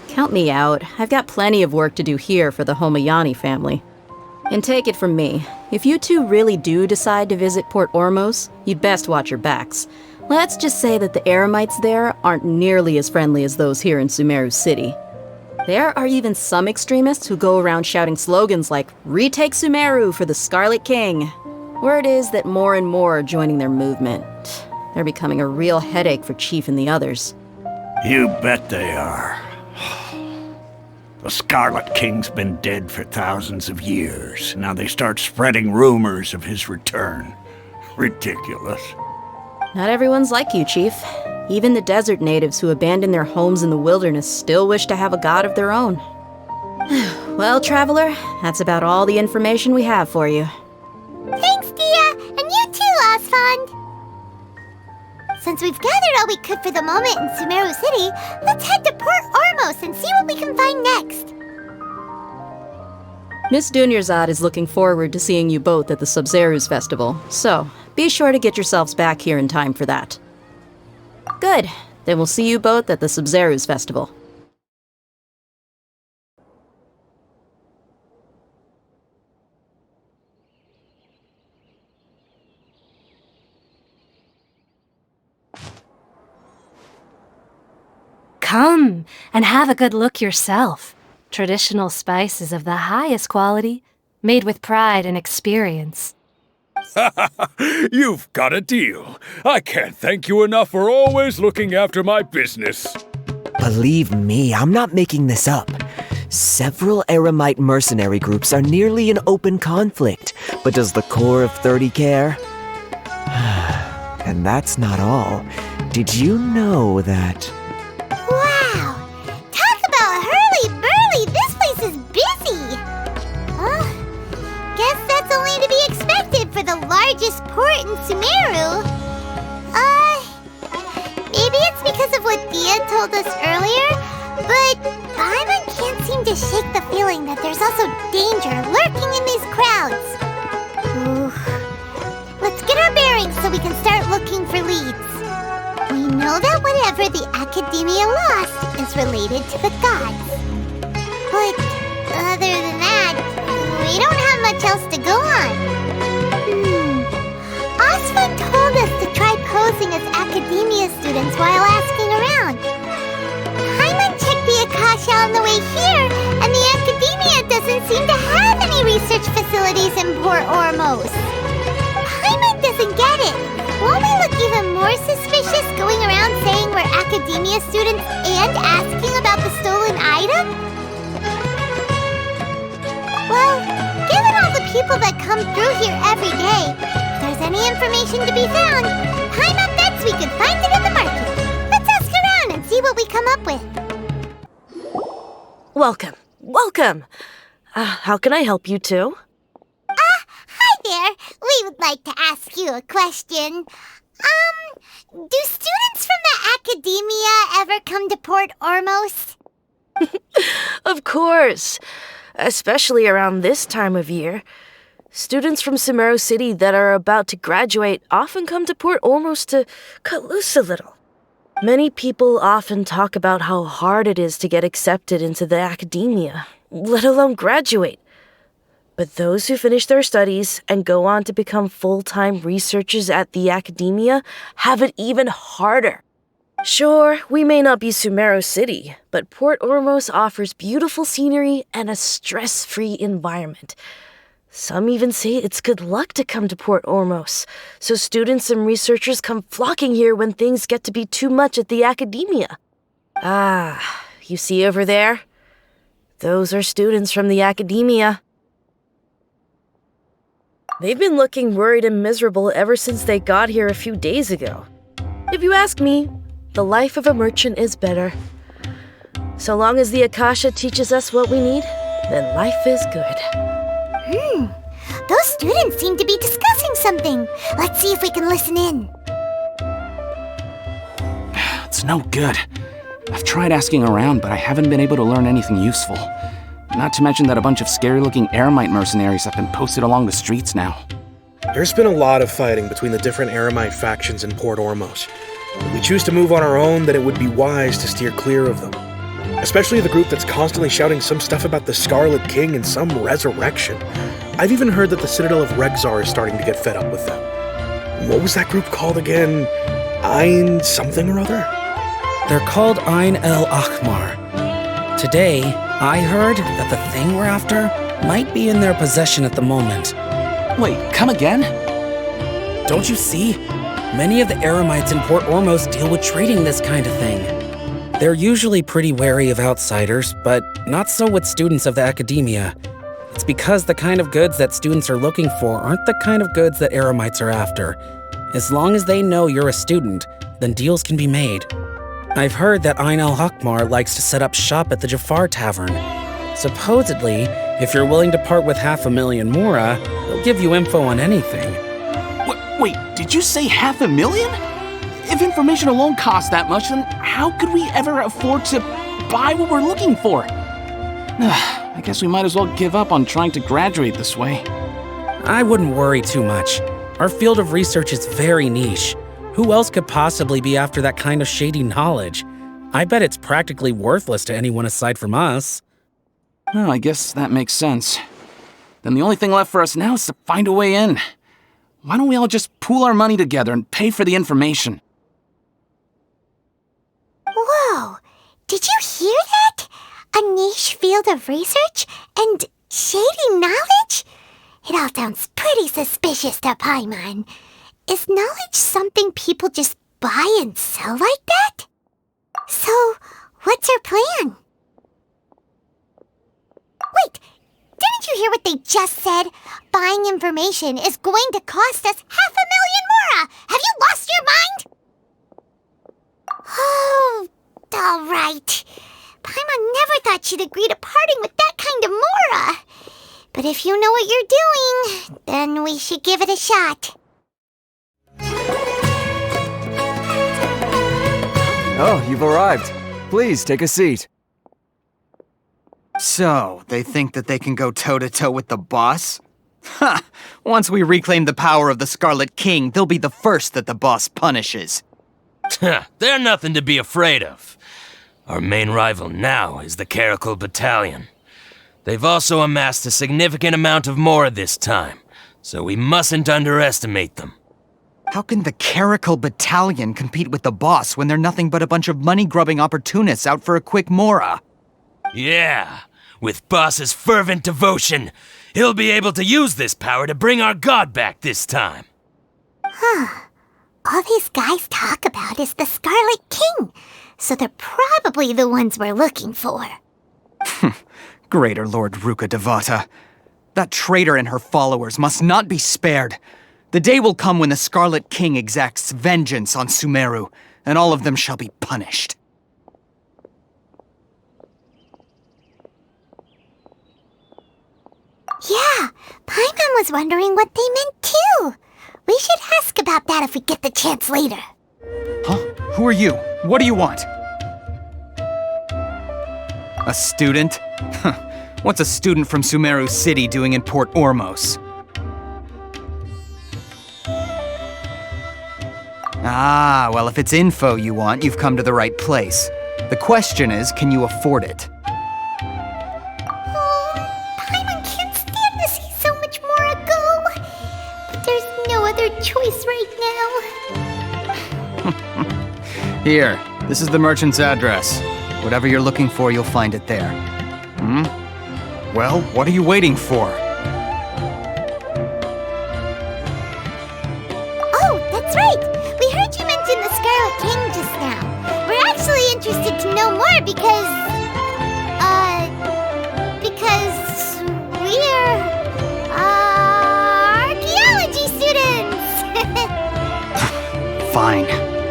Count me out. I've got plenty of work to do here for the Homayani family. And take it from me, if you two really do decide to visit Port Ormos, you'd best watch your backs. Let's just say that the Eremites there aren't nearly as friendly as those here in Sumeru City. There are even some extremists who go around shouting slogans like, "Retake Sumeru for the Scarlet King." Word is that more and more are joining their movement. They're becoming a real headache for Chief and the others. You bet they are. The Scarlet King's been dead for thousands of years. Now they start spreading rumors of his return. Ridiculous. Not everyone's like you, Chief. Even the desert natives who abandoned their homes in the wilderness still wish to have a god of their own. Well, Traveler, that's about all the information we have for you. Thanks, Dia! And you too, Osfond! Since we've gathered all we could for the moment in Sumeru City, let's head to Port Ormos and see what we can find next. Miss Dunyarzad is looking forward to seeing you both at the Sub-Zerus Festival, so be sure to get yourselves back here in time for that. Good. Then we'll see you both at the Sub-Zerus Festival. Come and have a good look yourself. Traditional spices of the highest quality, made with pride and experience. You've got a deal. I can't thank you enough for always looking after my business. Believe me, I'm not making this up. Several Eremite mercenary groups are nearly in open conflict, but does the core of 30 care? And that's not all. Did you know that... Wow! Talk about hurly-burly! This place is busy! Guess that's only to be expected for the largest port in Sumeru. Maybe it's because of what Dia told us earlier, but Paimon can't seem to shake the feeling that there's also danger lurking in these crowds. Ooh. Let's get our bearings so we can start looking for leads. We know that whatever the Academia lost is related to the gods. But other than that, we don't have much else to go on. Osfond told us to try posing as Academia students while asking around. Paimon checked the Akasha on the way here, and the Academia doesn't seem to have any research facilities in Port Ormos. Paimon doesn't get it. Won't we look even more suspicious going around saying we're Academia students and asking about the stolen item? Well, given all the people that come through here every day, if there's any information to be found, Paimon bets we could find it in the market. Let's ask around and see what we come up with. Welcome. Welcome. How can I help you two? Hi there. We would like to ask you a question. Do students from the Academia ever come to Port Ormos? Of course. Especially around this time of year. Students from Sumeru City that are about to graduate often come to Port Ormos to cut loose a little. Many people often talk about how hard it is to get accepted into the Academia, let alone graduate. But those who finish their studies and go on to become full-time researchers at the Academia have it even harder. Sure, we may not be Sumeru City, but Port Ormos offers beautiful scenery and a stress-free environment. Some even say it's good luck to come to Port Ormos, so students and researchers come flocking here when things get to be too much at the academia. Ah, you see over there? Those are students from the academia. They've been looking worried and miserable ever since they got here a few days ago. If you ask me, the life of a merchant is better. So long as the Akasha teaches us what we need, then life is good. Those students seem to be discussing something. Let's see if we can listen in. It's no good. I've tried asking around, but I haven't been able to learn anything useful. Not to mention that a bunch of scary-looking Eremite mercenaries have been posted along the streets now. There's been a lot of fighting between the different Eremite factions in Port Ormos. If we choose to move on our own, then it would be wise to steer clear of them. Especially the group that's constantly shouting some stuff about the Scarlet King and some resurrection. I've even heard that the Citadel of Regzar is starting to get fed up with them. What was that group called again? Ein something or other? They're called Ein El Akhmar. Today, I heard that the thing we're after might be in their possession at the moment. Wait, come again? Don't you see? Many of the Eremites in Port Ormos deal with trading this kind of thing. They're usually pretty wary of outsiders, but not so with students of the academia. It's because the kind of goods that students are looking for aren't the kind of goods that Eremites are after. As long as they know you're a student, then deals can be made. I've heard that Ein al-Hakmar likes to set up shop at the Jafar Tavern. Supposedly, if you're willing to part with 500,000 mora, they'll give you info on anything. Wait, did you say 500,000? If information alone costs that much, then how could we ever afford to buy what we're looking for? I guess we might as well give up on trying to graduate this way. I wouldn't worry too much. Our field of research is very niche. Who else could possibly be after that kind of shady knowledge? I bet it's practically worthless to anyone aside from us. Well, I guess that makes sense. Then the only thing left for us now is to find a way in. Why don't we all just pool our money together and pay for the information? Whoa! Did you hear that? A niche field of research and shady knowledge? It all sounds pretty suspicious to Paimon. Is knowledge something people just buy and sell like that? So, what's our plan? Wait, didn't you hear what they just said? Buying information is going to cost us 500,000 mora! Have you lost your mind? Oh, all right. Paimon never thought she'd agree to parting with that kind of mora. But if you know what you're doing, then we should give it a shot. Oh, you've arrived. Please, take a seat. So, they think that they can go toe-to-toe with the boss? Ha! Once we reclaim the power of the Scarlet King, they'll be the first that the boss punishes. They're nothing to be afraid of. Our main rival now is the Caracal Battalion. They've also amassed a significant amount of mora this time, so we mustn't underestimate them. How can the Caracal Battalion compete with the boss when they're nothing but a bunch of money-grubbing opportunists out for a quick mora? Yeah, with Boss's fervent devotion, he'll be able to use this power to bring our god back this time. Huh. All these guys talk about is the Scarlet King, so they're probably the ones we're looking for. Greater Lord Ruka Devata. That traitor and her followers must not be spared. The day will come when the Scarlet King exacts vengeance on Sumeru, and all of them shall be punished. Yeah, Paimon was wondering what they meant too. We should ask about that if we get the chance later. Huh? Who are you? What do you want? A student? What's a student from Sumeru City doing in Port Ormos? Ah, well, if it's info you want, you've come to the right place. The question is, can you afford it? Paimon can't stand to see so much more go. But there's no other choice right now. Here, this is the merchant's address. Whatever you're looking for, you'll find it there. Well, what are you waiting for? That's right! We heard you mention the Scarlet King just now. We're actually interested to know more because we're, archaeology students! Fine.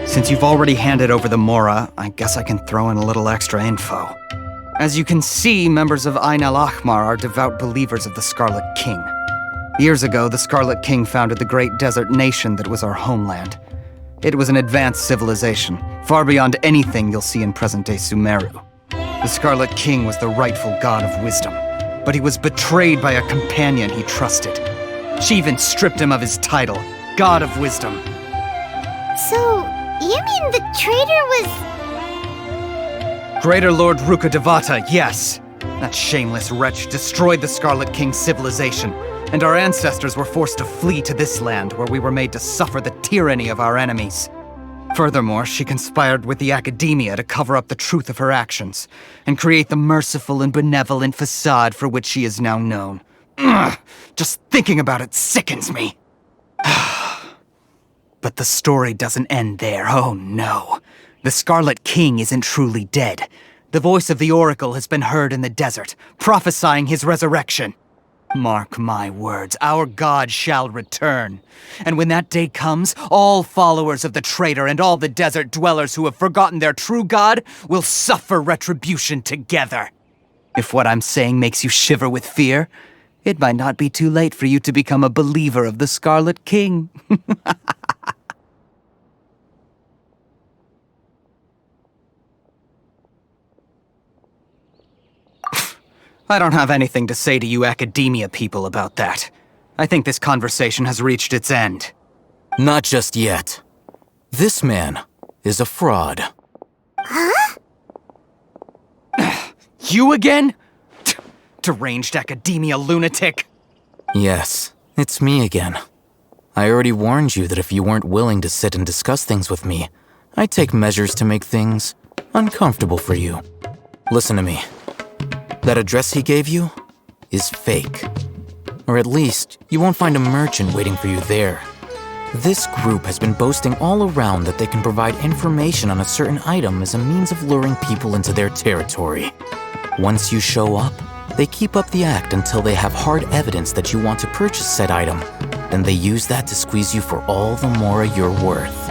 Since you've already handed over the Mora, I guess I can throw in a little extra info. As you can see, members of Ain al-Ahmar are devout believers of the Scarlet King. Years ago, the Scarlet King founded the great desert nation that was our homeland. It was an advanced civilization, far beyond anything you'll see in present-day Sumeru. The Scarlet King was the rightful god of wisdom, but he was betrayed by a companion he trusted. She even stripped him of his title, God of Wisdom. So, you mean the traitor was... Greater Lord Ruka Devata, yes. That shameless wretch destroyed the Scarlet King's civilization, and our ancestors were forced to flee to this land where we were made to suffer the tyranny of our enemies. Furthermore, she conspired with the Academia to cover up the truth of her actions, and create the merciful and benevolent facade for which she is now known. Ugh, just thinking about it sickens me. But the story doesn't end there, oh no. The Scarlet King isn't truly dead. The voice of the Oracle has been heard in the desert, prophesying his resurrection. Mark my words, our god shall return. And when that day comes, all followers of the traitor and all the desert dwellers who have forgotten their true god will suffer retribution together. If what I'm saying makes you shiver with fear, it might not be too late for you to become a believer of the Scarlet King. I don't have anything to say to you Academia people about that. I think this conversation has reached its end. Not just yet. This man is a fraud. Huh? You again? Deranged Academia lunatic. Yes, it's me again. I already warned you that if you weren't willing to sit and discuss things with me, I'd take measures to make things uncomfortable for you. Listen to me. That address he gave you is fake. Or at least, you won't find a merchant waiting for you there. This group has been boasting all around that they can provide information on a certain item as a means of luring people into their territory. Once you show up, they keep up the act until they have hard evidence that you want to purchase said item. Then they use that to squeeze you for all the more you're worth.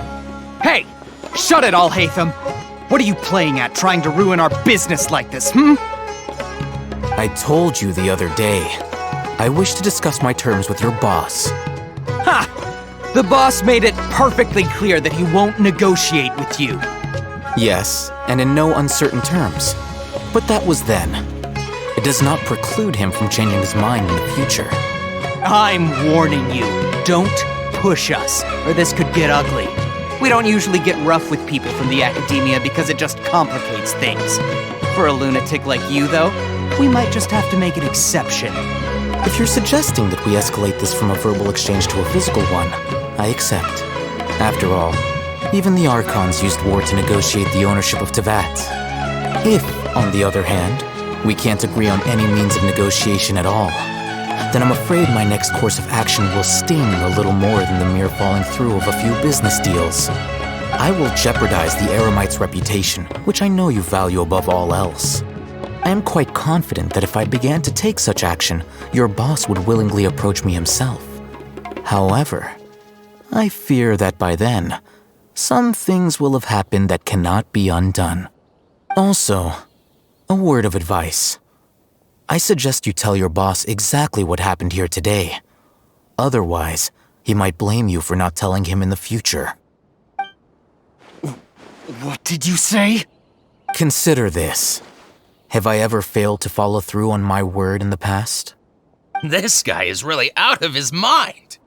Hey! Shut it all, Hatham! What are you playing at, trying to ruin our business like this, hmm? I told you the other day. I wish to discuss my terms with your boss. Ha! The boss made it perfectly clear that he won't negotiate with you. Yes, and in no uncertain terms. But that was then. It does not preclude him from changing his mind in the future. I'm warning you. Don't push us, or this could get ugly. We don't usually get rough with people from the Academia because it just complicates things. For a lunatic like you, though, we might just have to make an exception. If you're suggesting that we escalate this from a verbal exchange to a physical one, I accept. After all, even the Archons used war to negotiate the ownership of Teyvat. If, on the other hand, we can't agree on any means of negotiation at all, then I'm afraid my next course of action will sting a little more than the mere falling through of a few business deals. I will jeopardize the Eremite's reputation, which I know you value above all else. I am quite confident that if I began to take such action, your boss would willingly approach me himself. However, I fear that by then, some things will have happened that cannot be undone. Also, a word of advice. I suggest you tell your boss exactly what happened here today. Otherwise, he might blame you for not telling him in the future. What did you say? Consider this. Have I ever failed to follow through on my word in the past? This guy is really out of his mind.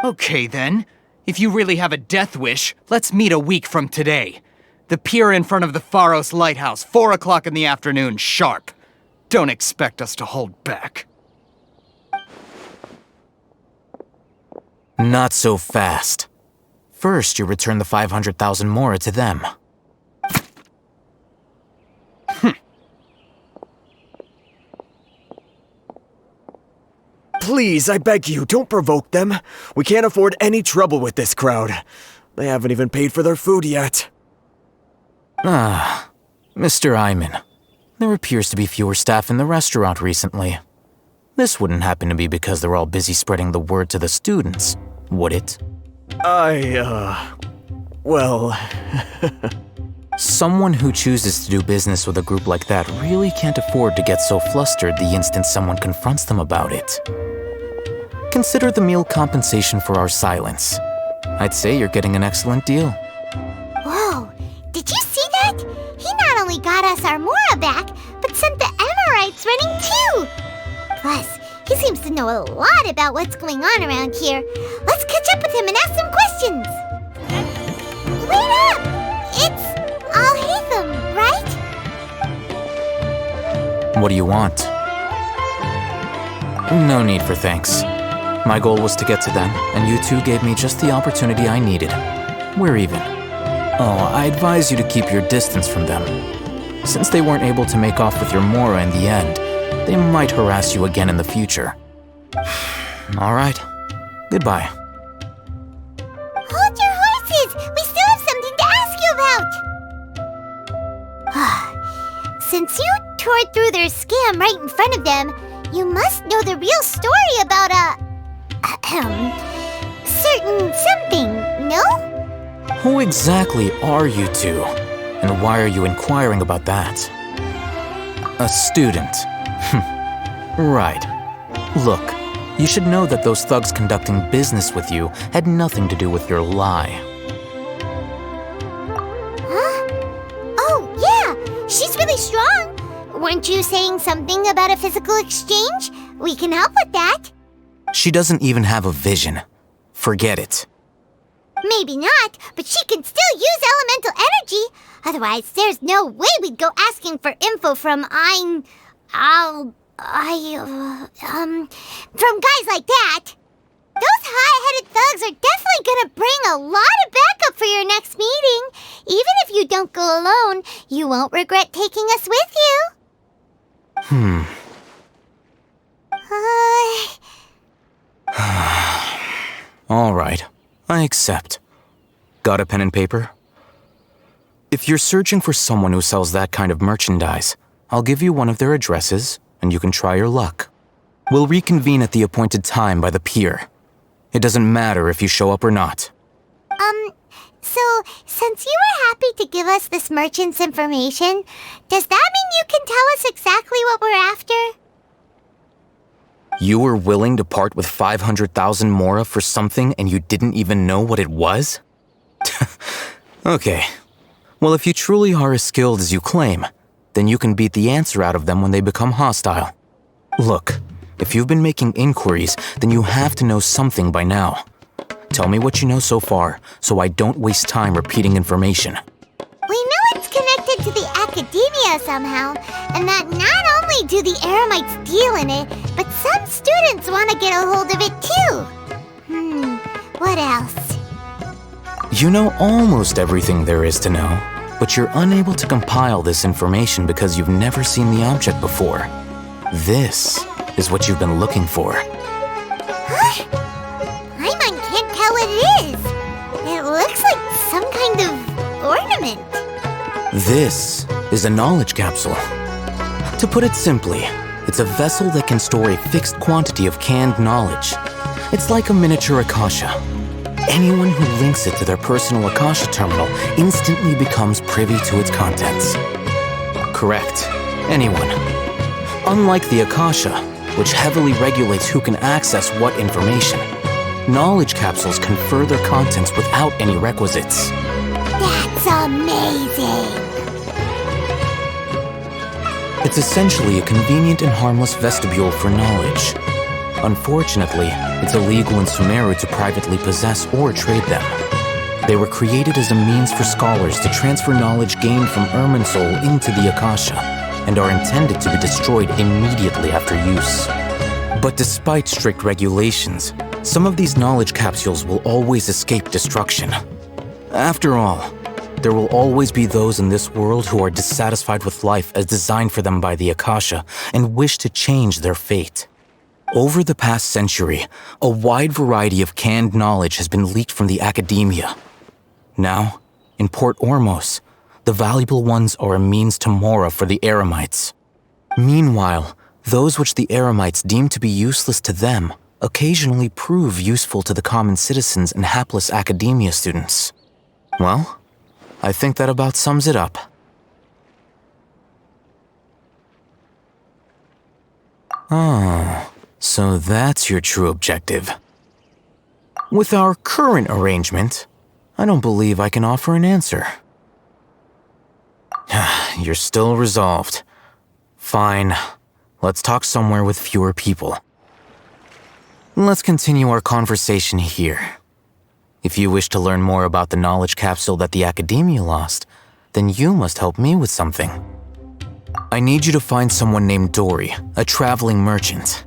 Okay then. If you really have a death wish, let's meet a week from today. The pier in front of the Pharos Lighthouse, 4 o'clock in the afternoon, sharp. Don't expect us to hold back. Not so fast. First, you return the 500,000 Mora to them. Please, I beg you, don't provoke them. We can't afford any trouble with this crowd. They haven't even paid for their food yet. Ah, Mr. Iman. There appears to be fewer staff in the restaurant recently. This wouldn't happen to be because they're all busy spreading the word to the students, would it? Well... Someone who chooses to do business with a group like that really can't afford to get so flustered the instant someone confronts them about it. Consider the meal compensation for our silence. I'd say you're getting an excellent deal. Whoa, did you see that? He not only got us our Mora back, but sent the Amorites running too! Plus, he seems to know a lot about what's going on around here. Let's catch up with him and ask some questions! Wait up! It's Al-Haytham, right? What do you want? No need for thanks. My goal was to get to them, and you two gave me just the opportunity I needed. We're even. Oh, I advise you to keep your distance from them. Since they weren't able to make off with your Mora in the end, they might harass you again in the future. All right. Goodbye. Hold your horses! We still have something to ask you about! Since you tore through their scam right in front of them, you must know the real story about certain something, no? Who exactly are you two? And why are you inquiring about that? A student. Right. Look, you should know that those thugs conducting business with you had nothing to do with your lie. Huh? Oh, yeah! She's really strong! Weren't you saying something about a physical exchange? We can help with that. She doesn't even have a vision. Forget it. Maybe not, but she can still use elemental energy. Otherwise, there's no way we'd go asking for info from from guys like that. Those hot-headed thugs are definitely gonna bring a lot of backup for your next meeting. Even if you don't go alone, you won't regret taking us with you. All right, I accept. Got a pen and paper? If you're searching for someone who sells that kind of merchandise, I'll give you one of their addresses, and you can try your luck. We'll reconvene at the appointed time by the pier. It doesn't matter if you show up or not. So, since you were happy to give us this merchant's information, does that mean you can tell us exactly what we're after? You were willing to part with 500,000 Mora for something and you didn't even know what it was? Okay. Well, if you truly are as skilled as you claim, then you can beat the answer out of them when they become hostile. Look, if you've been making inquiries, then you have to know something by now. Tell me what you know so far, so I don't waste time repeating information. We know it's connected to the academia somehow, and that not only do the Eremites deal in it, but some students want to get a hold of it too. What else? You know almost everything there is to know, but you're unable to compile this information because you've never seen the object before. This is what you've been looking for. Huh? Paimon can't tell what it is. It looks like some kind of ornament. This is a knowledge capsule. To put it simply, it's a vessel that can store a fixed quantity of canned knowledge. It's like a miniature Akasha. Anyone who links it to their personal Akasha terminal instantly becomes privy to its contents. Correct. Anyone. Unlike the Akasha, which heavily regulates who can access what information, knowledge capsules confer their contents without any requisites. That's amazing! It's essentially a convenient and harmless vestibule for knowledge. Unfortunately, it's illegal in Sumeru to privately possess or trade them. They were created as a means for scholars to transfer knowledge gained from Irminsul into the Akasha, and are intended to be destroyed immediately after use. But despite strict regulations, some of these knowledge capsules will always escape destruction. After all, there will always be those in this world who are dissatisfied with life as designed for them by the Akasha and wish to change their fate. Over the past century, a wide variety of canned knowledge has been leaked from the academia. Now, in Port Ormos, the valuable ones are a means to mora for the Eremites. Meanwhile, those which the Eremites deem to be useless to them occasionally prove useful to the common citizens and hapless academia students. Well, I think that about sums it up. Oh, so that's your true objective. With our current arrangement, I don't believe I can offer an answer. You're still resolved. Fine. Let's talk somewhere with fewer people. Let's continue our conversation here. If you wish to learn more about the knowledge capsule that the Academia lost, then you must help me with something. I need you to find someone named Dory, a traveling merchant.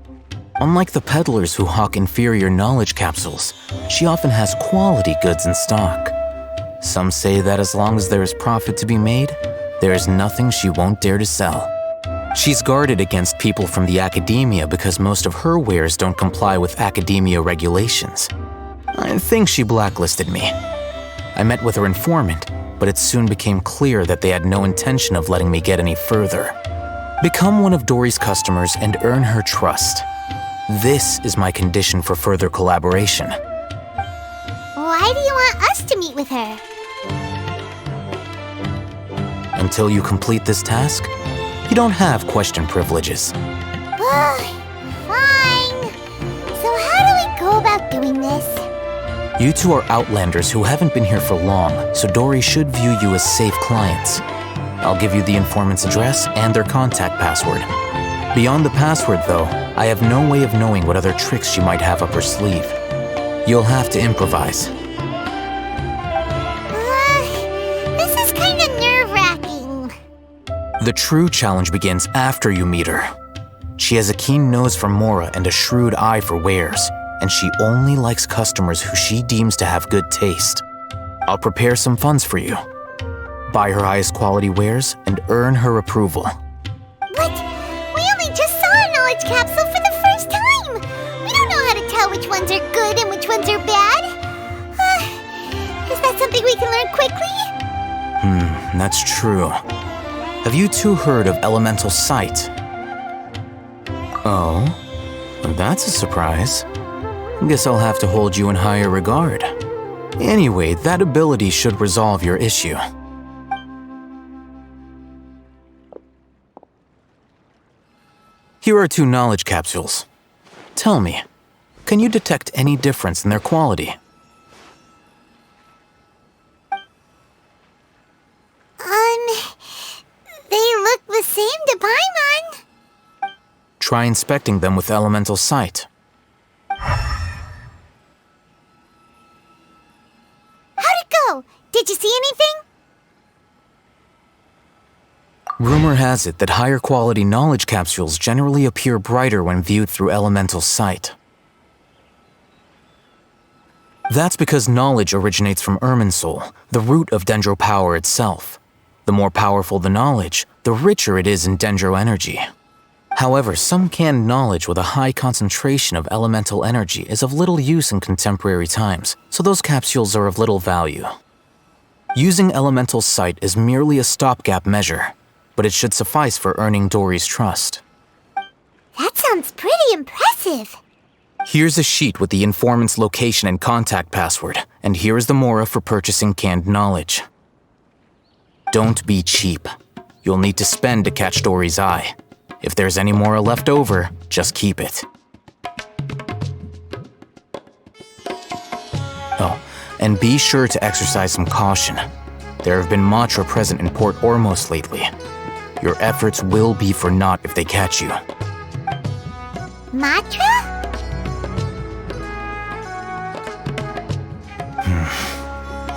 Unlike the peddlers who hawk inferior knowledge capsules, she often has quality goods in stock. Some say that as long as there is profit to be made, there is nothing she won't dare to sell. She's guarded against people from the Academia because most of her wares don't comply with Academia regulations. I think she blacklisted me. I met with her informant, but it soon became clear that they had no intention of letting me get any further. Become one of Dory's customers and earn her trust. This is my condition for further collaboration. Why do you want us to meet with her? Until you complete this task, you don't have question privileges. Fine. So how do we go about doing this? You two are outlanders who haven't been here for long, so Dory should view you as safe clients. I'll give you the informant's address and their contact password. Beyond the password, though, I have no way of knowing what other tricks she might have up her sleeve. You'll have to improvise. This is kind of nerve-wracking. The true challenge begins after you meet her. She has a keen nose for mora and a shrewd eye for wares, and she only likes customers who she deems to have good taste. I'll prepare some funds for you. Buy her highest quality wares and earn her approval. But we only just saw a knowledge capsule for the first time. We don't know how to tell which ones are good and which ones are bad. Is that something we can learn quickly? That's true. Have you two heard of elemental sight? Oh, that's a surprise. Guess I'll have to hold you in higher regard. Anyway, that ability should resolve your issue. Here are 2 knowledge capsules. Tell me, can you detect any difference in their quality? They look the same to Paimon. Try inspecting them with elemental sight. How'd it go? Did you see anything? Rumor has it that higher quality knowledge capsules generally appear brighter when viewed through elemental sight. That's because knowledge originates from Irminsul, the root of Dendro power itself. The more powerful the knowledge, the richer it is in Dendro energy. However, some canned knowledge with a high concentration of elemental energy is of little use in contemporary times, so those capsules are of little value. Using elemental sight is merely a stopgap measure, but it should suffice for earning Dory's trust. That sounds pretty impressive. Here's a sheet with the informant's location and contact password, and here is the mora for purchasing canned knowledge. Don't be cheap. You'll need to spend to catch Dory's eye. If there's any mora left over, just keep it. Oh, and be sure to exercise some caution. There have been Matra present in Port Ormos lately. Your efforts will be for naught if they catch you. Matra?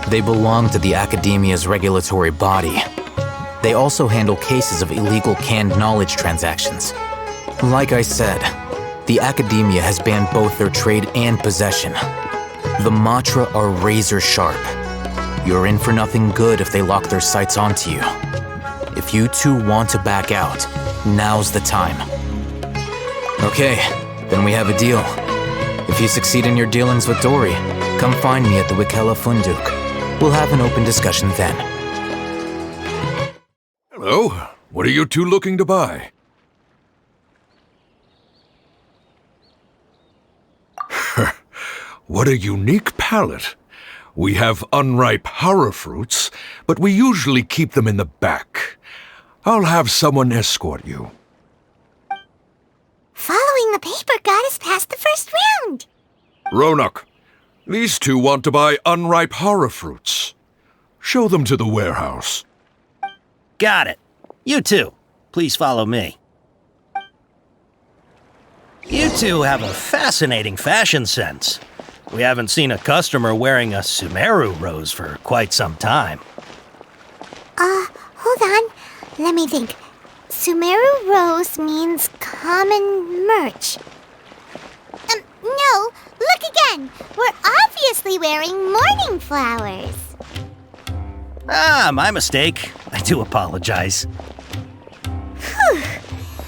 They belong to the Academia's regulatory body. They also handle cases of illegal canned knowledge transactions. Like I said, the Academia has banned both their trade and possession. The Matra are razor sharp. You're in for nothing good if they lock their sights onto you. If you two want to back out, now's the time. Okay, Then we have a deal. If you succeed in your dealings with Dory, come find me at the Wikella Funduk. We'll have an open discussion then. Hello. What are you two looking to buy? What a unique palate. We have unripe hara fruits, but we usually keep them in the back. I'll have someone escort you. Following the paper got us past the first round. Ronak, these two want to buy unripe hara fruits. Show them to the warehouse. Got it. You two, please follow me. You two have a fascinating fashion sense. We haven't seen a customer wearing a Sumeru rose for quite some time. Hold on. Let me think. Sumeru rose means common merch. No, look again. We're obviously wearing morning flowers. Ah, my mistake. I do apologize. Whew.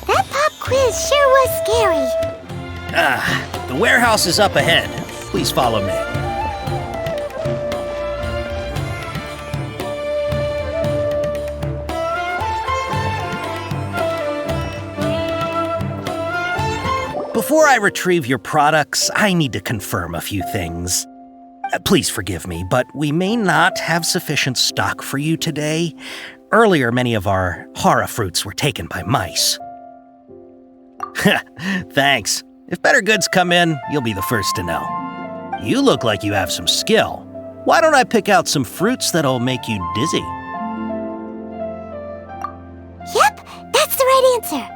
That pop quiz sure was scary. The warehouse is up ahead. Please follow me. Before I retrieve your products, I need to confirm a few things. Please forgive me, but we may not have sufficient stock for you today. Earlier, many of our hara fruits were taken by mice. Thanks. If better goods come in, you'll be the first to know. You look like you have some skill. Why don't I pick out some fruits that'll make you dizzy? Yep, that's the right answer.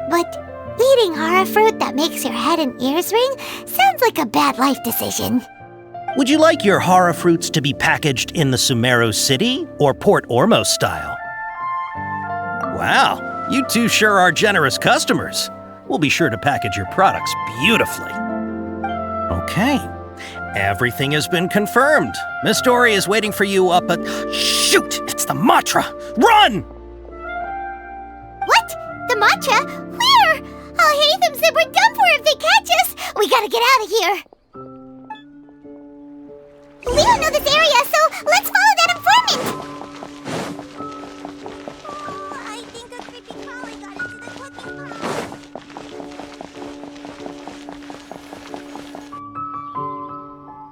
But eating hara fruit that makes your head and ears ring sounds like a bad life decision. Would you like your hara fruits to be packaged in the Sumeru City or Port Ormos style? Wow, you two sure are generous customers. We'll be sure to package your products beautifully. Okay, everything has been confirmed. Miss Dory is waiting for you up at... Shoot! It's the Matra! Run! What? The Matra? Where? Al-Haytham said we're done for if they catch us. We gotta get out of here. We don't know this area, so let's follow that informant. I think a creepy crawly got into the cooking pile.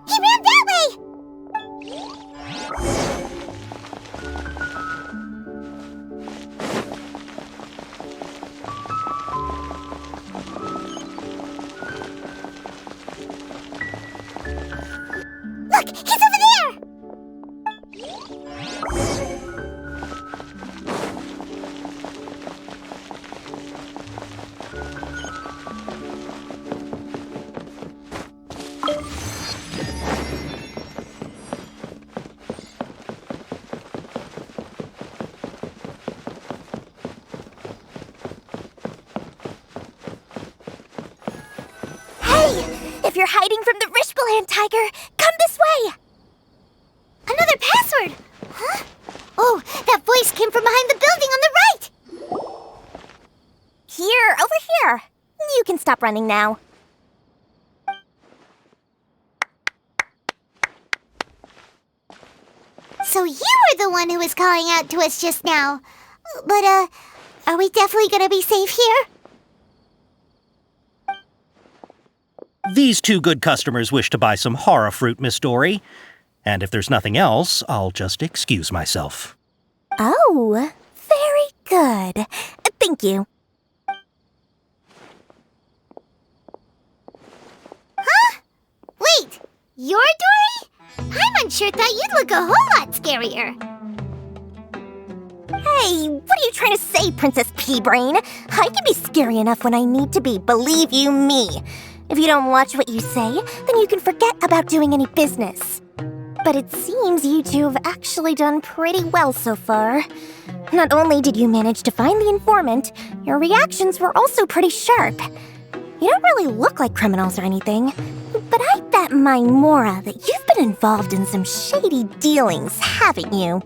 He ran that way! Look, he's over there! If you're hiding from the Rishbaland tiger, come this way! Another password! Huh? Oh, that voice came from behind the building on the right! Here, over here. You can stop running now. So you were the one who was calling out to us just now. But, are we definitely gonna be safe here? These two good customers wish to buy some hara fruit, Miss Dory. And if there's nothing else, I'll just excuse myself. Oh, very good. Thank you. Huh? Wait, you're Dory? I'm sure thought you'd look a whole lot scarier. Hey, what are you trying to say, Princess Pea-Brain? I can be scary enough when I need to be, believe you me. If you don't watch what you say, then you can forget about doing any business. But it seems you two have actually done pretty well so far. Not only did you manage to find the informant, your reactions were also pretty sharp. You don't really look like criminals or anything, but I bet my Mora that you've been involved in some shady dealings, haven't you?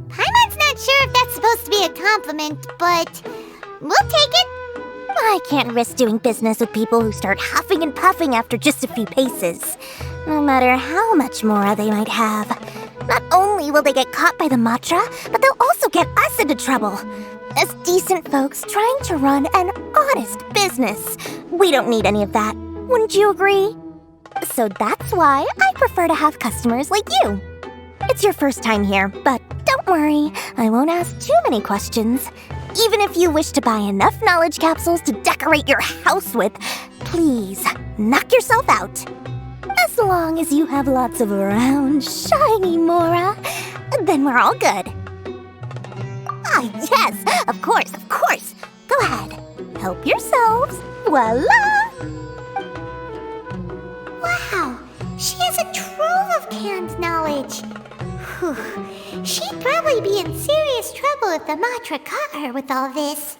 Paimon's not sure if that's supposed to be a compliment, but we'll take it. I can't risk doing business with people who start huffing and puffing after just a few paces, no matter how much Mora they might have. Not only will they get caught by the Matra, but they'll also get us into trouble. As decent folks trying to run an honest business, we don't need any of that. Wouldn't you agree? So that's why I prefer to have customers like you. It's your first time here, but don't worry, I won't ask too many questions. Even if you wish to buy enough knowledge capsules to decorate your house with, please knock yourself out. As long as you have lots of round, shiny Mora, then we're all good. Ah, yes, of course. Go ahead, help yourselves. Voila! Wow, she has a trove of canned knowledge. Whew. She'd probably be in serious trouble if the Matra caught her with all this.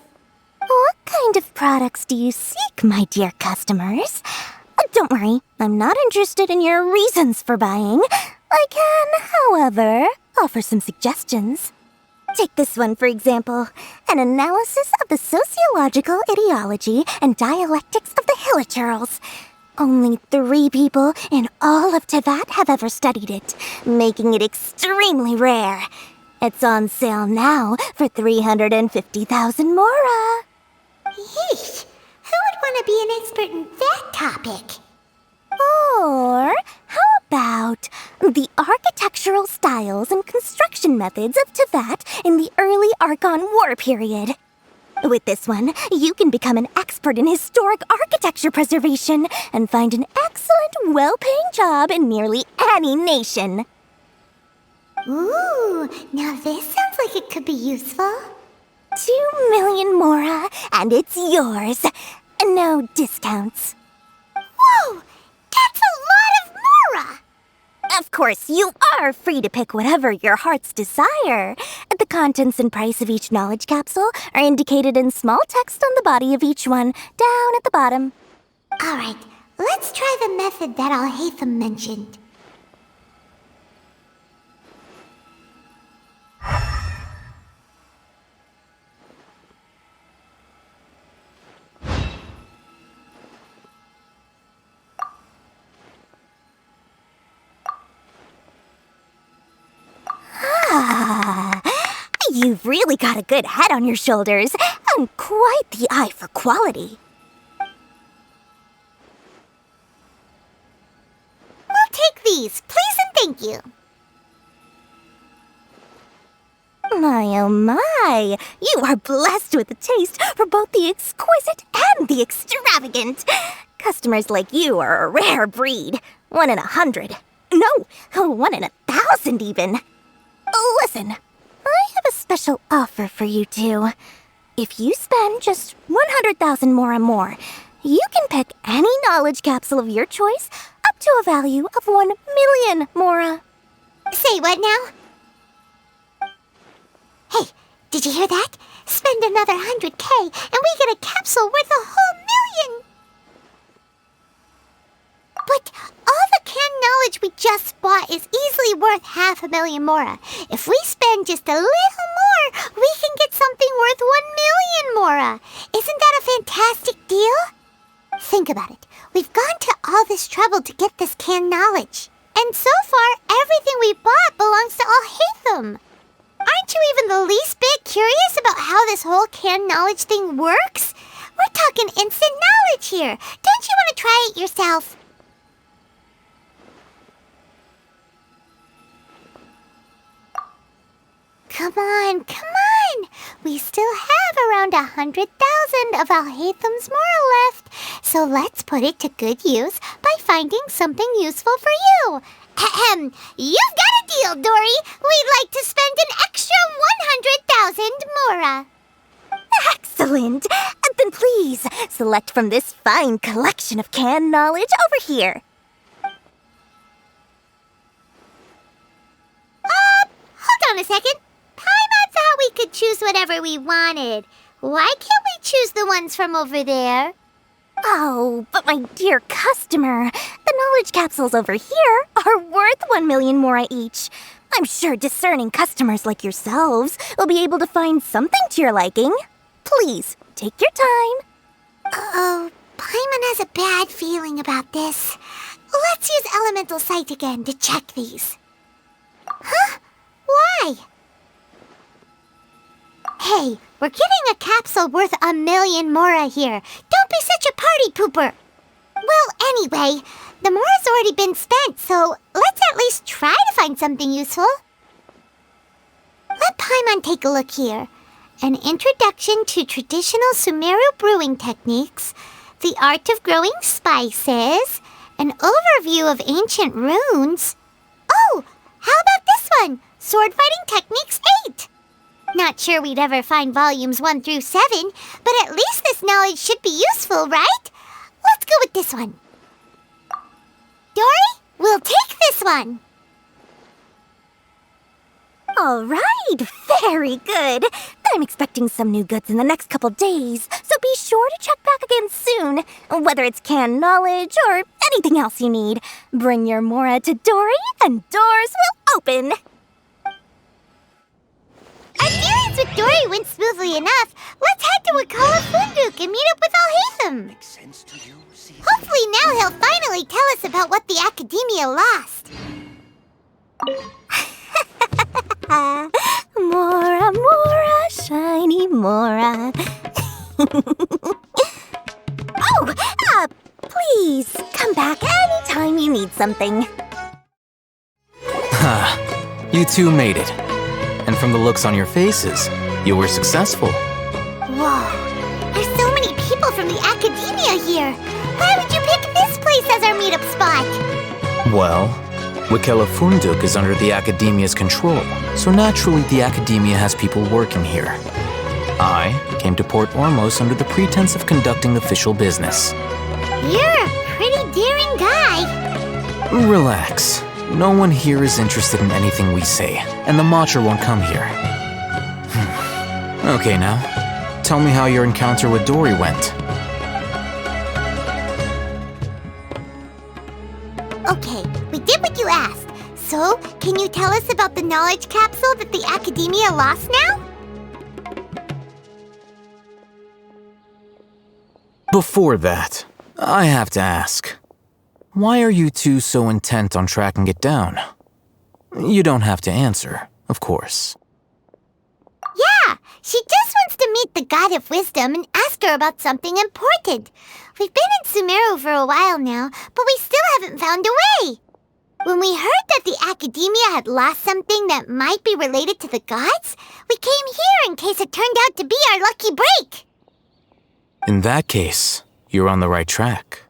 What kind of products do you seek, my dear customers? Don't worry, I'm not interested in your reasons for buying. I can, however, offer some suggestions. Take this one, for example. An analysis of the sociological ideology and dialectics of the Hilichurls. Only 3 people in all of Teyvat have ever studied it, making it extremely rare. It's on sale now for 350,000 Mora. Yeesh! Who would want to be an expert in that topic? Or how about the architectural styles and construction methods of Teyvat in the early Archon War period? With this one, you can become an expert in historic architecture preservation and find an excellent, well-paying job in nearly any nation. Ooh, now this sounds like it could be useful. 2 million Mora, and it's yours. No discounts. Whoa! That's a lot of Mora! Of course, you are free to pick whatever your heart's desire. The contents and price of each knowledge capsule are indicated in small text on the body of each one, down at the bottom. Alright, let's try the method that Alhaitham mentioned. You've really got a good head on your shoulders, and quite the eye for quality. We'll take these, please and thank you. My oh my, you are blessed with a taste for both the exquisite and the extravagant. Customers like you are a rare breed, 1 in 100. No, 1 in 1,000 even. Listen, I have a special offer for you two. If you spend just 100,000 more, you can pick any knowledge capsule of your choice up to a value of 1 million Mora. Say what now? Hey, did you hear that? Spend another 100K and we get a capsule worth a whole million! But all the canned knowledge we just bought is easily worth 500,000 Mora. If we spend just a little more, we can get something worth 1 million Mora. Isn't that a fantastic deal? Think about it. We've gone to all this trouble to get this canned knowledge. And so far, everything we bought belongs to Alhaitham. Aren't you even the least bit curious about how this whole canned knowledge thing works? We're talking instant knowledge here. Don't you want to try it yourself? Come on. We still have around 100,000 of Alhaitham's Mora left, so let's put it to good use by finding something useful for you. Ahem, you've got a deal, Dory. We'd like to spend an extra 100,000 Mora. Excellent. Then please, select from this fine collection of canned knowledge over here. Hold on a second. Paimon thought we could choose whatever we wanted. Why can't we choose the ones from over there? Oh, but my dear customer, the knowledge capsules over here are worth 1 million Mora each. I'm sure discerning customers like yourselves will be able to find something to your liking. Please, take your time. Oh, Paimon has a bad feeling about this. Let's use Elemental Sight again to check these. Huh? Why? Hey, we're getting a capsule worth 1,000,000 Mora here. Don't be such a party pooper. Well, anyway, the Mora's already been spent, so let's at least try to find something useful. Let Paimon take a look here. An introduction to traditional Sumeru brewing techniques, the art of growing spices, an overview of ancient runes. Oh, how about this one? Sword Fighting Techniques 8. Not sure we'd ever find volumes 1 through 7, but at least this knowledge should be useful, right? Let's go with this one. Dory, we'll take this one. All right, very good. I'm expecting some new goods in the next couple days, so be sure to check back again soon. Whether it's canned knowledge or anything else you need, bring your Mora to Dory and doors will open. Our dealings with Dory went smoothly enough. Let's head to Wakala Funduk and meet up with Alhaitham. Hopefully now he'll finally tell us about what the Academia lost. Mora, Mora, shiny Mora. Please, come back anytime you need something. You two made it. And from the looks on your faces, you were successful. Whoa, there's so many people from the Academia here. Why would you pick this place as our meetup spot? Well, Wakela Funduk is under the Academia's control, so naturally the Academia has people working here. I came to Port Ormos under the pretense of conducting official business. You're a pretty daring guy. Relax. No one here is interested in anything we say, and the Matcha won't come here. Okay now, tell me how your encounter with Dory went. Okay, we did what you asked. So, can you tell us about the knowledge capsule that the Academia lost now? Before that, I have to ask, why are you two so intent on tracking it down? You don't have to answer, of course. Yeah, she just wants to meet the God of Wisdom and ask her about something important. We've been in Sumeru for a while now, but we still haven't found a way. When we heard that the Academia had lost something that might be related to the gods, we came here in case it turned out to be our lucky break. In that case, you're on the right track.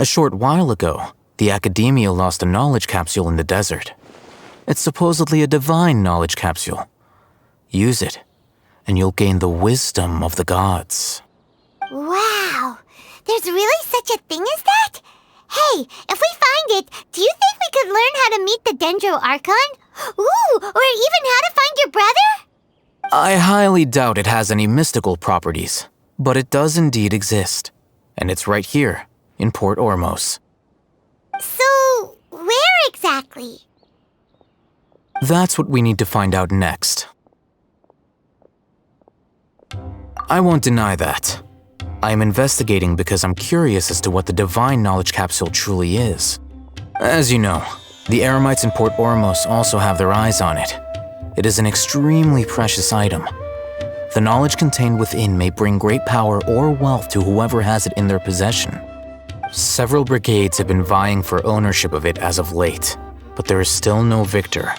A short while ago, the Academia lost a knowledge capsule in the desert. It's supposedly a divine knowledge capsule. Use it, and you'll gain the wisdom of the gods. Wow, there's really such a thing as that? Hey, if we find it, do you think we could learn how to meet the Dendro Archon? Ooh, or even how to find your brother? I highly doubt it has any mystical properties, but it does indeed exist. And it's right here, in Port Ormos. So, where exactly? That's what we need to find out next. I won't deny that. I am investigating because I'm curious as to what the divine knowledge capsule truly is. As you know, the Eremites in Port Ormos also have their eyes on it. It is an extremely precious item. The knowledge contained within may bring great power or wealth to whoever has it in their possession. Several brigades have been vying for ownership of it as of late, but there is still no victor.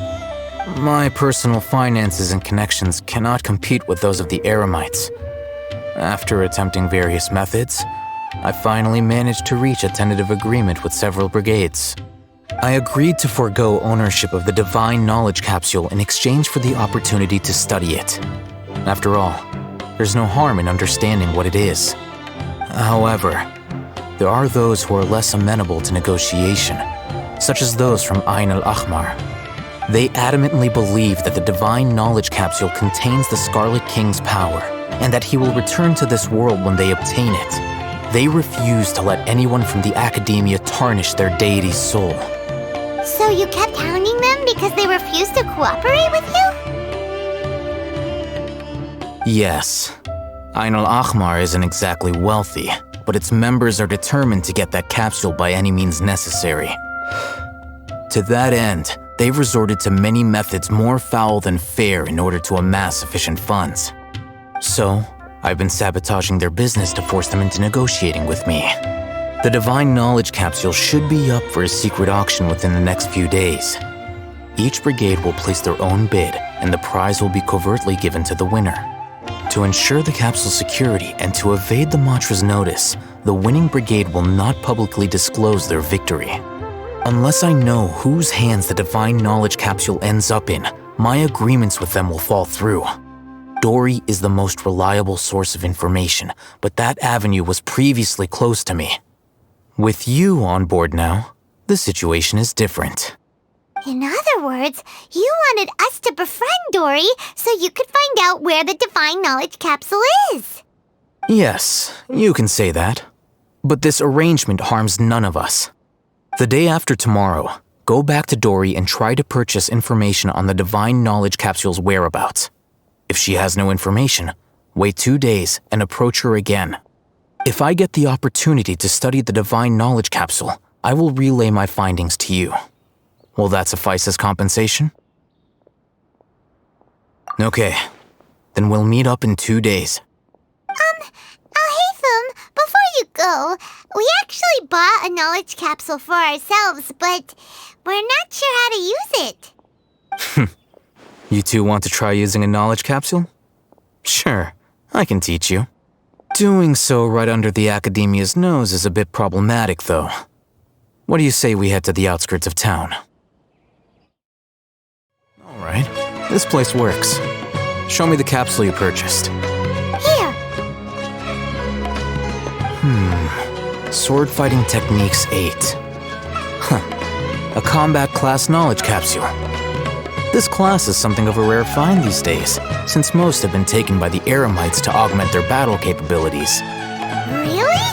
My personal finances and connections cannot compete with those of the Eremites. After attempting various methods, I finally managed to reach a tentative agreement with several brigades. I agreed to forego ownership of the divine knowledge capsule in exchange for the opportunity to study it. After all, there's no harm in understanding what it is. However, there are those who are less amenable to negotiation, such as those from Ain al-Ahmar. They adamantly believe that the divine knowledge capsule contains the Scarlet King's power, and that he will return to this world when they obtain it. They refuse to let anyone from the Academia tarnish their deity's soul. So you kept hounding them because they refused to cooperate with you? Yes. Ain al-Ahmar isn't exactly wealthy, but its members are determined to get that capsule by any means necessary. To that end, they've resorted to many methods more foul than fair in order to amass sufficient funds. So, I've been sabotaging their business to force them into negotiating with me. The Divine Knowledge Capsule should be up for a secret auction within the next few days. Each brigade will place their own bid, and the prize will be covertly given to the winner. To ensure the capsule's security and to evade the Mantra's notice, the winning brigade will not publicly disclose their victory. Unless I know whose hands the Divine Knowledge Capsule ends up in, my agreements with them will fall through. Dory is the most reliable source of information, but that avenue was previously closed to me. With you on board now, the situation is different. In other words, you wanted us to befriend Dory so you could find out where the Divine Knowledge Capsule is. Yes, you can say that. But this arrangement harms none of us. The day after tomorrow, go back to Dory and try to purchase information on the Divine Knowledge Capsule's whereabouts. If she has no information, wait 2 days and approach her again. If I get the opportunity to study the Divine Knowledge Capsule, I will relay my findings to you. Will that suffice as compensation? Okay, then we'll meet up in 2 days. Alhaitham, before you go, we actually bought a knowledge capsule for ourselves, but we're not sure how to use it. You two want to try using a knowledge capsule? Sure, I can teach you. Doing so right under the Academia's nose is a bit problematic, though. What do you say we head to the outskirts of town? Alright, this place works. Show me the capsule you purchased. Here. Sword Fighting Techniques 8. A combat class knowledge capsule. This class is something of a rare find these days, since most have been taken by the Eremites to augment their battle capabilities. Really?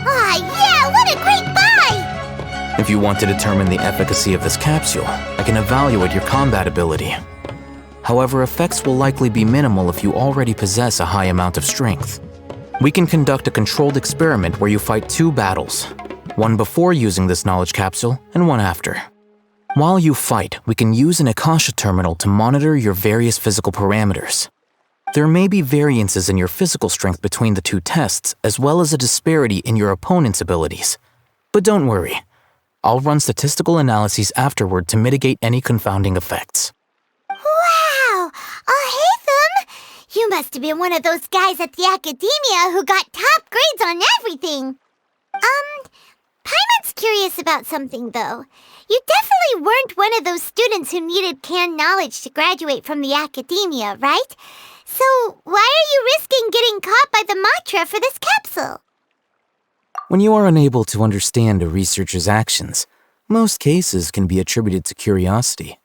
Ah, yeah, what a great buy! If you want to determine the efficacy of this capsule, I can evaluate your combat ability. However, effects will likely be minimal if you already possess a high amount of strength. We can conduct a controlled experiment where you fight 2 battles, one before using this knowledge capsule and one after. While you fight, we can use an Akasha terminal to monitor your various physical parameters. There may be variances in your physical strength between the 2 tests, as well as a disparity in your opponent's abilities. But don't worry, I'll run statistical analyses afterward to mitigate any confounding effects. Wow! Alhaitham! You must have been one of those guys at the Academia who got top grades on everything. Paimon's curious about something, though. You definitely weren't one of those students who needed canned knowledge to graduate from the Academia, right? So why are you risking getting caught by the Mantra for this capsule? When you are unable to understand a researcher's actions, most cases can be attributed to curiosity.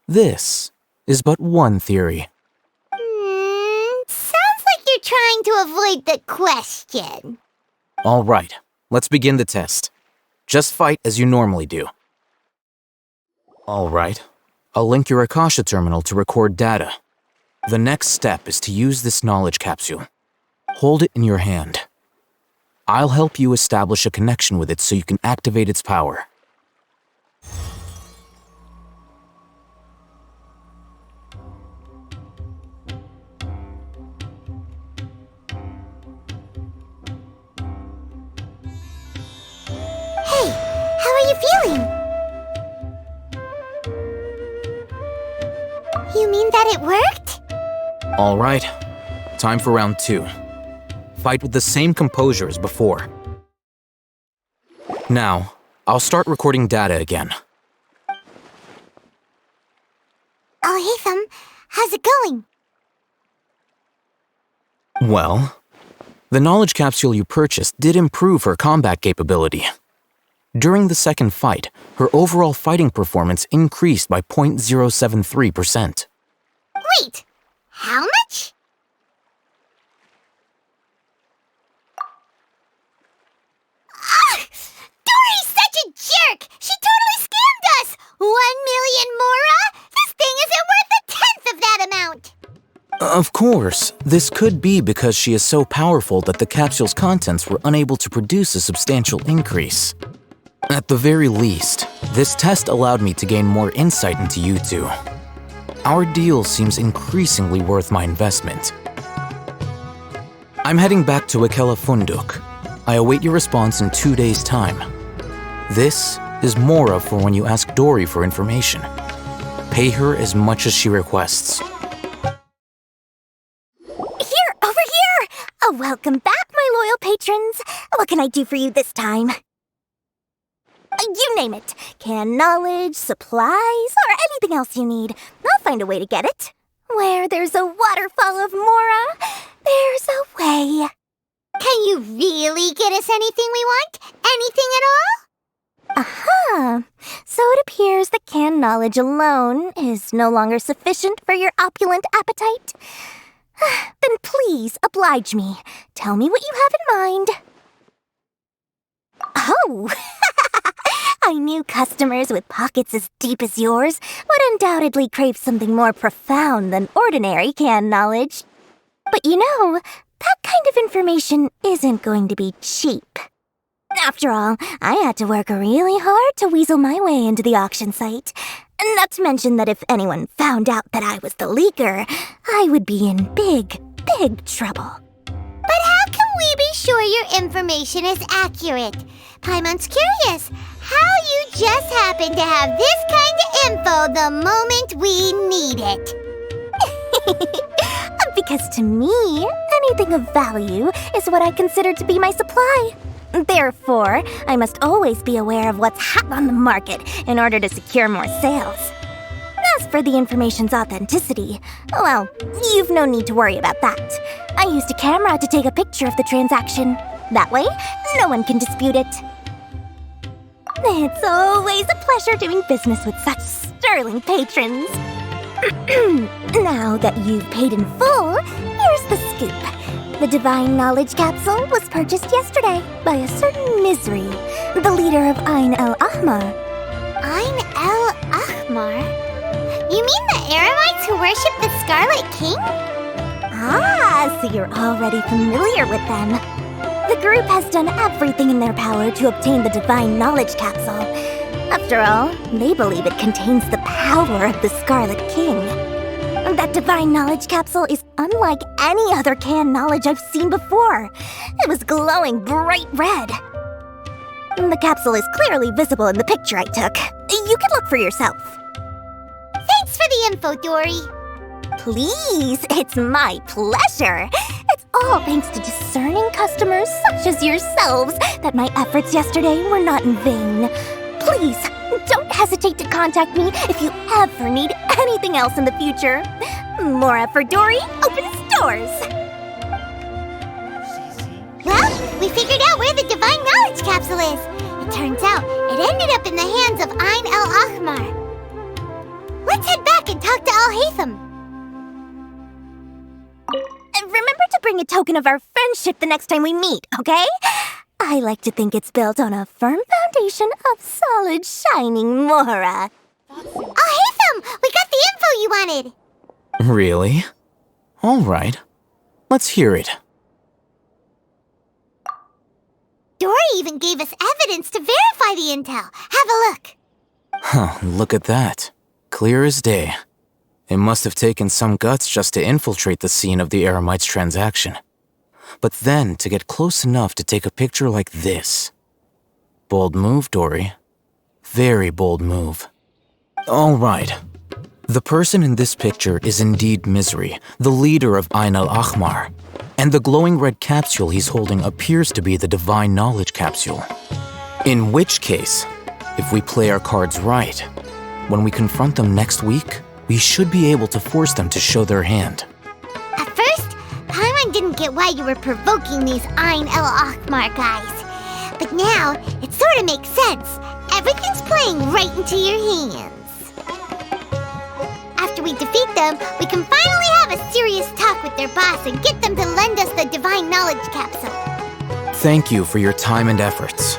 This is but one theory. Sounds like you're trying to avoid the question. All right, let's begin the test. Just fight as you normally do. All right, I'll link your Akasha terminal to record data. The next step is to use this knowledge capsule. Hold it in your hand. I'll help you establish a connection with it so you can activate its power. Hey, how are you feeling? You mean that it worked? All right, time for round 2. Fight with the same composure as before. Now, I'll start recording data again. Alhaitham, how's it going? Well, the knowledge capsule you purchased did improve her combat capability. During the second fight, her overall fighting performance increased by 0.073%. Wait, how much? Dory's such a jerk! She totally scammed us! 1 million mora? This thing isn't worth a tenth of that amount! Of course, this could be because she is so powerful that the capsule's contents were unable to produce a substantial increase. At the very least, this test allowed me to gain more insight into you two. Our deal seems increasingly worth my investment. I'm heading back to Ikela Funduk. I await your response in 2 days' time. This is Mora for when you ask Dory for information. Pay her as much as she requests. Here, over here! Oh, welcome back, my loyal patrons. What can I do for you this time? You name it. Canned knowledge, supplies, or anything else you need. I'll find a way to get it. Where there's a waterfall of Mora, there's a way. Can you really get us anything we want? Anything at all? Aha! So it appears that canned knowledge alone is no longer sufficient for your opulent appetite. Then please oblige me. Tell me what you have in mind. Oh! I knew customers with pockets as deep as yours would undoubtedly crave something more profound than ordinary canned knowledge. But you know, that kind of information isn't going to be cheap. After all, I had to work really hard to weasel my way into the auction site. Not to mention that if anyone found out that I was the leaker, I would be in big, big trouble. But how can we be sure your information is accurate? Paimon's curious how you just happen to have this kind of info the moment we need it. Because to me, anything of value is what I consider to be my supply. Therefore, I must always be aware of what's hot on the market in order to secure more sales. As for the information's authenticity, well, you've no need to worry about that. I used a camera to take a picture of the transaction. That way, no one can dispute it. It's always a pleasure doing business with such sterling patrons. Now that you've paid in full, here's the scoop. The Divine Knowledge Capsule was purchased yesterday by a certain Misery, the leader of Ain el-Ahmar. Ain el-Ahmar? You mean the Eremites who worship the Scarlet King? Ah, so you're already familiar with them. The group has done everything in their power to obtain the Divine Knowledge Capsule. After all, they believe it contains the power of the Scarlet King. That Divine Knowledge Capsule is unlike any other canned knowledge I've seen before. It was glowing bright red. The capsule is clearly visible in the picture I took. You can look for yourself. Thanks for the info, Dory. Please, it's my pleasure. It's all thanks to discerning customers such as yourselves that my efforts yesterday were not in vain. Please, don't hesitate to contact me if you ever need anything else in the future. Mora for Dory opens doors. Well, we figured out where the Divine Knowledge Capsule is. It turns out it ended up in the hands of Ain el-Ahmar. Let's head back and talk to Al-Haytham. Remember to bring a token of our friendship the next time we meet, okay? I like to think it's built on a firm foundation of solid, shining Mora. Al-Haytham! We got the info you wanted! Really? All right. Let's hear it. Dory even gave us evidence to verify the intel. Have a look. Huh, look at that. Clear as day. It must have taken some guts just to infiltrate the scene of the Eremites' transaction. But then to get close enough to take a picture like this. Bold move, Dory. Very bold move. All right. The person in this picture is indeed Misery, the leader of Ain el-Ahmar. And the glowing red capsule he's holding appears to be the Divine Knowledge Capsule. In which case, if we play our cards right, when we confront them next week, we should be able to force them to show their hand. At first, Paimon didn't get why you were provoking these Ain el-Ahmar guys. But now, it sort of makes sense. Everything's playing right into your hands. After we defeat them, we can finally have a serious talk with their boss and get them to lend us the Divine Knowledge Capsule. Thank you for your time and efforts.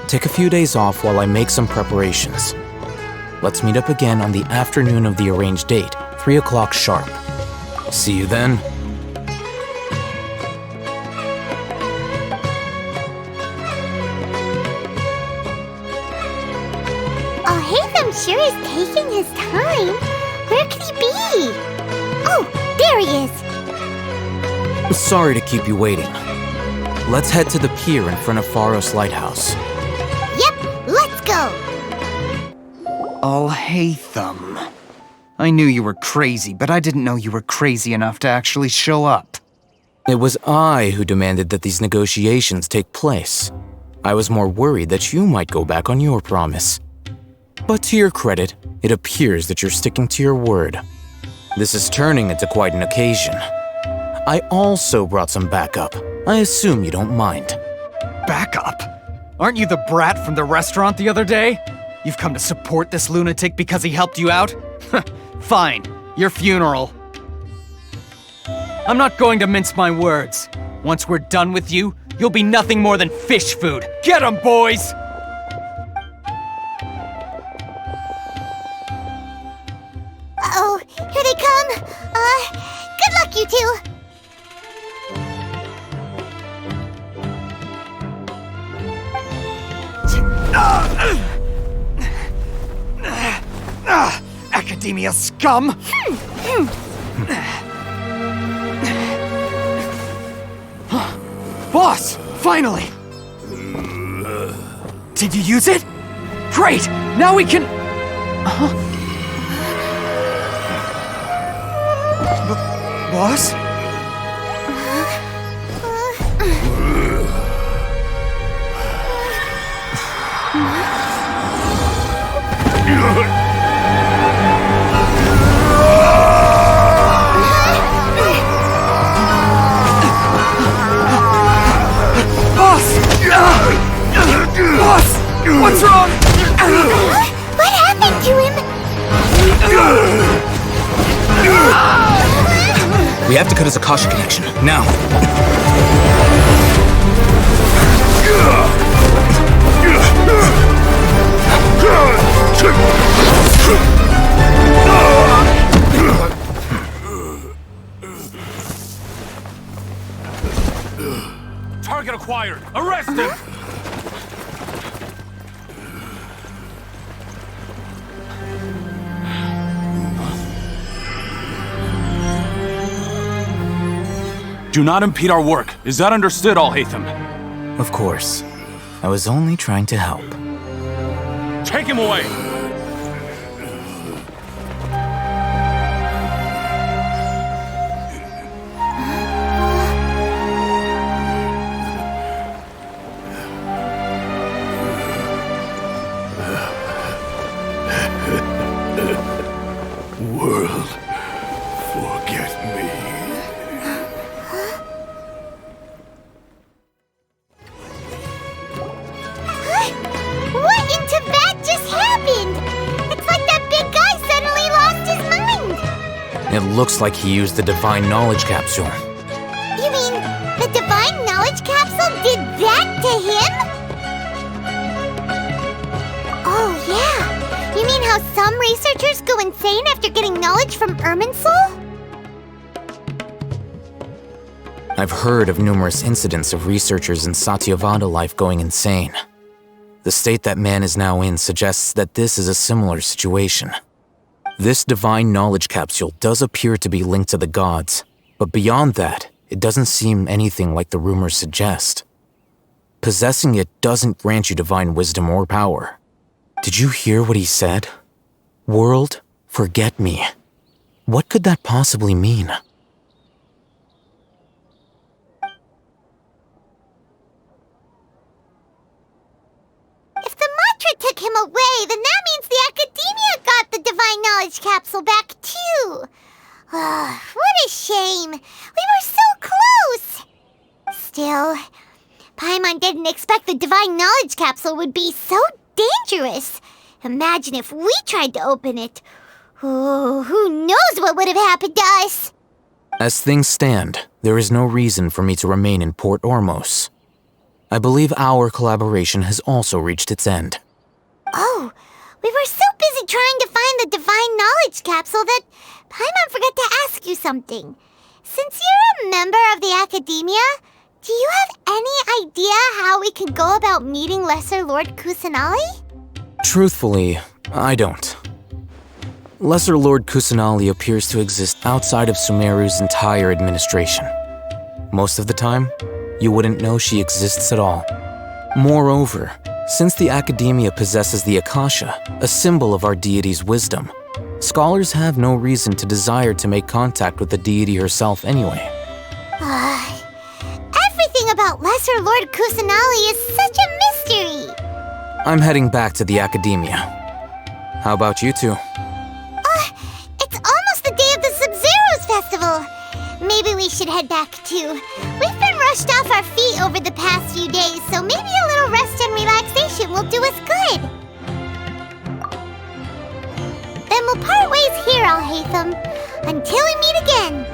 Take a few days off while I make some preparations. Let's meet up again on the afternoon of the arranged date, 3 o'clock sharp. See you then. Oh, Haytham sure is taking his time. Where could he be? Oh, there he is. Sorry to keep you waiting. Let's head to the pier in front of Pharos Lighthouse. Yep, let's go. Haytham. I knew you were crazy, but I didn't know you were crazy enough to actually show up. It was I who demanded that these negotiations take place. I was more worried that you might go back on your promise. But to your credit, it appears that you're sticking to your word. This is turning into quite an occasion. I also brought some backup. I assume you don't mind. Backup? Aren't you the brat from the restaurant the other day? You've come to support this lunatic because he helped you out? Fine, your funeral. I'm not going to mince my words. Once we're done with you, you'll be nothing more than fish food. Get 'em, boys! Uh-oh, here they come. Good luck, you two. Academia scum! Boss! Finally! Did you use it? Great! Now we can... Boss? Boss! What's wrong? What happened to him? We have to cut his Akasha connection, now. Target acquired! Arrest him! Do not impede our work. Is that understood, Al-Haytham? Of course. I was only trying to help. Take him away! World, forget me. What in Tibet just happened? It's like that big guy suddenly lost his mind. It looks like he used the Divine Knowledge Capsule. You mean the Divine Knowledge Capsule did that to him? Oh, yeah. You mean how some researchers go insane after getting knowledge from Irminsul? I've heard of numerous incidents of researchers in Satyavada life going insane. The state that man is now in suggests that this is a similar situation. This Divine Knowledge Capsule does appear to be linked to the gods, but beyond that, it doesn't seem anything like the rumors suggest. Possessing it doesn't grant you divine wisdom or power. Did you hear what he said? World, forget me. What could that possibly mean? If the mantra took him away, then that means the Academia got the Divine Knowledge Capsule back too. What a shame. We were so close. Still, Paimon didn't expect the Divine Knowledge Capsule would be so dangerous. Imagine if we tried to open it. Oh, who knows what would have happened to us? As things stand, there is no reason for me to remain in Port Ormos. I believe our collaboration has also reached its end. Oh, we were so busy trying to find the Divine Knowledge Capsule that Paimon forgot to ask you something. Since you're a member of the Academia, do you have any idea how we could go about meeting Lesser Lord Kusanali? Truthfully, I don't. Lesser Lord Kusanali appears to exist outside of Sumeru's entire administration. Most of the time, you wouldn't know she exists at all. Moreover, since the Academia possesses the Akasha, a symbol of our deity's wisdom, scholars have no reason to desire to make contact with the deity herself anyway. Everything about Lesser Lord Kusanali is such a mystery! I'm heading back to the Academia. How about you two? It's almost the day of the Sub-Zero's festival. Maybe we should head back too. We've been rushed off our feet over the past few days, so maybe a little rest and relaxation will do us good. Then we'll part ways here, Alhaitham, until we meet again.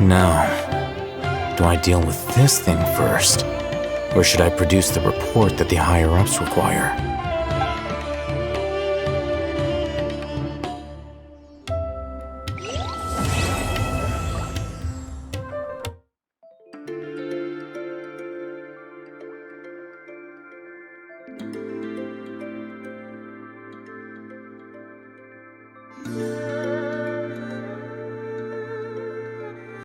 Now, do I deal with this thing first? Or should I produce the report that the higher-ups require?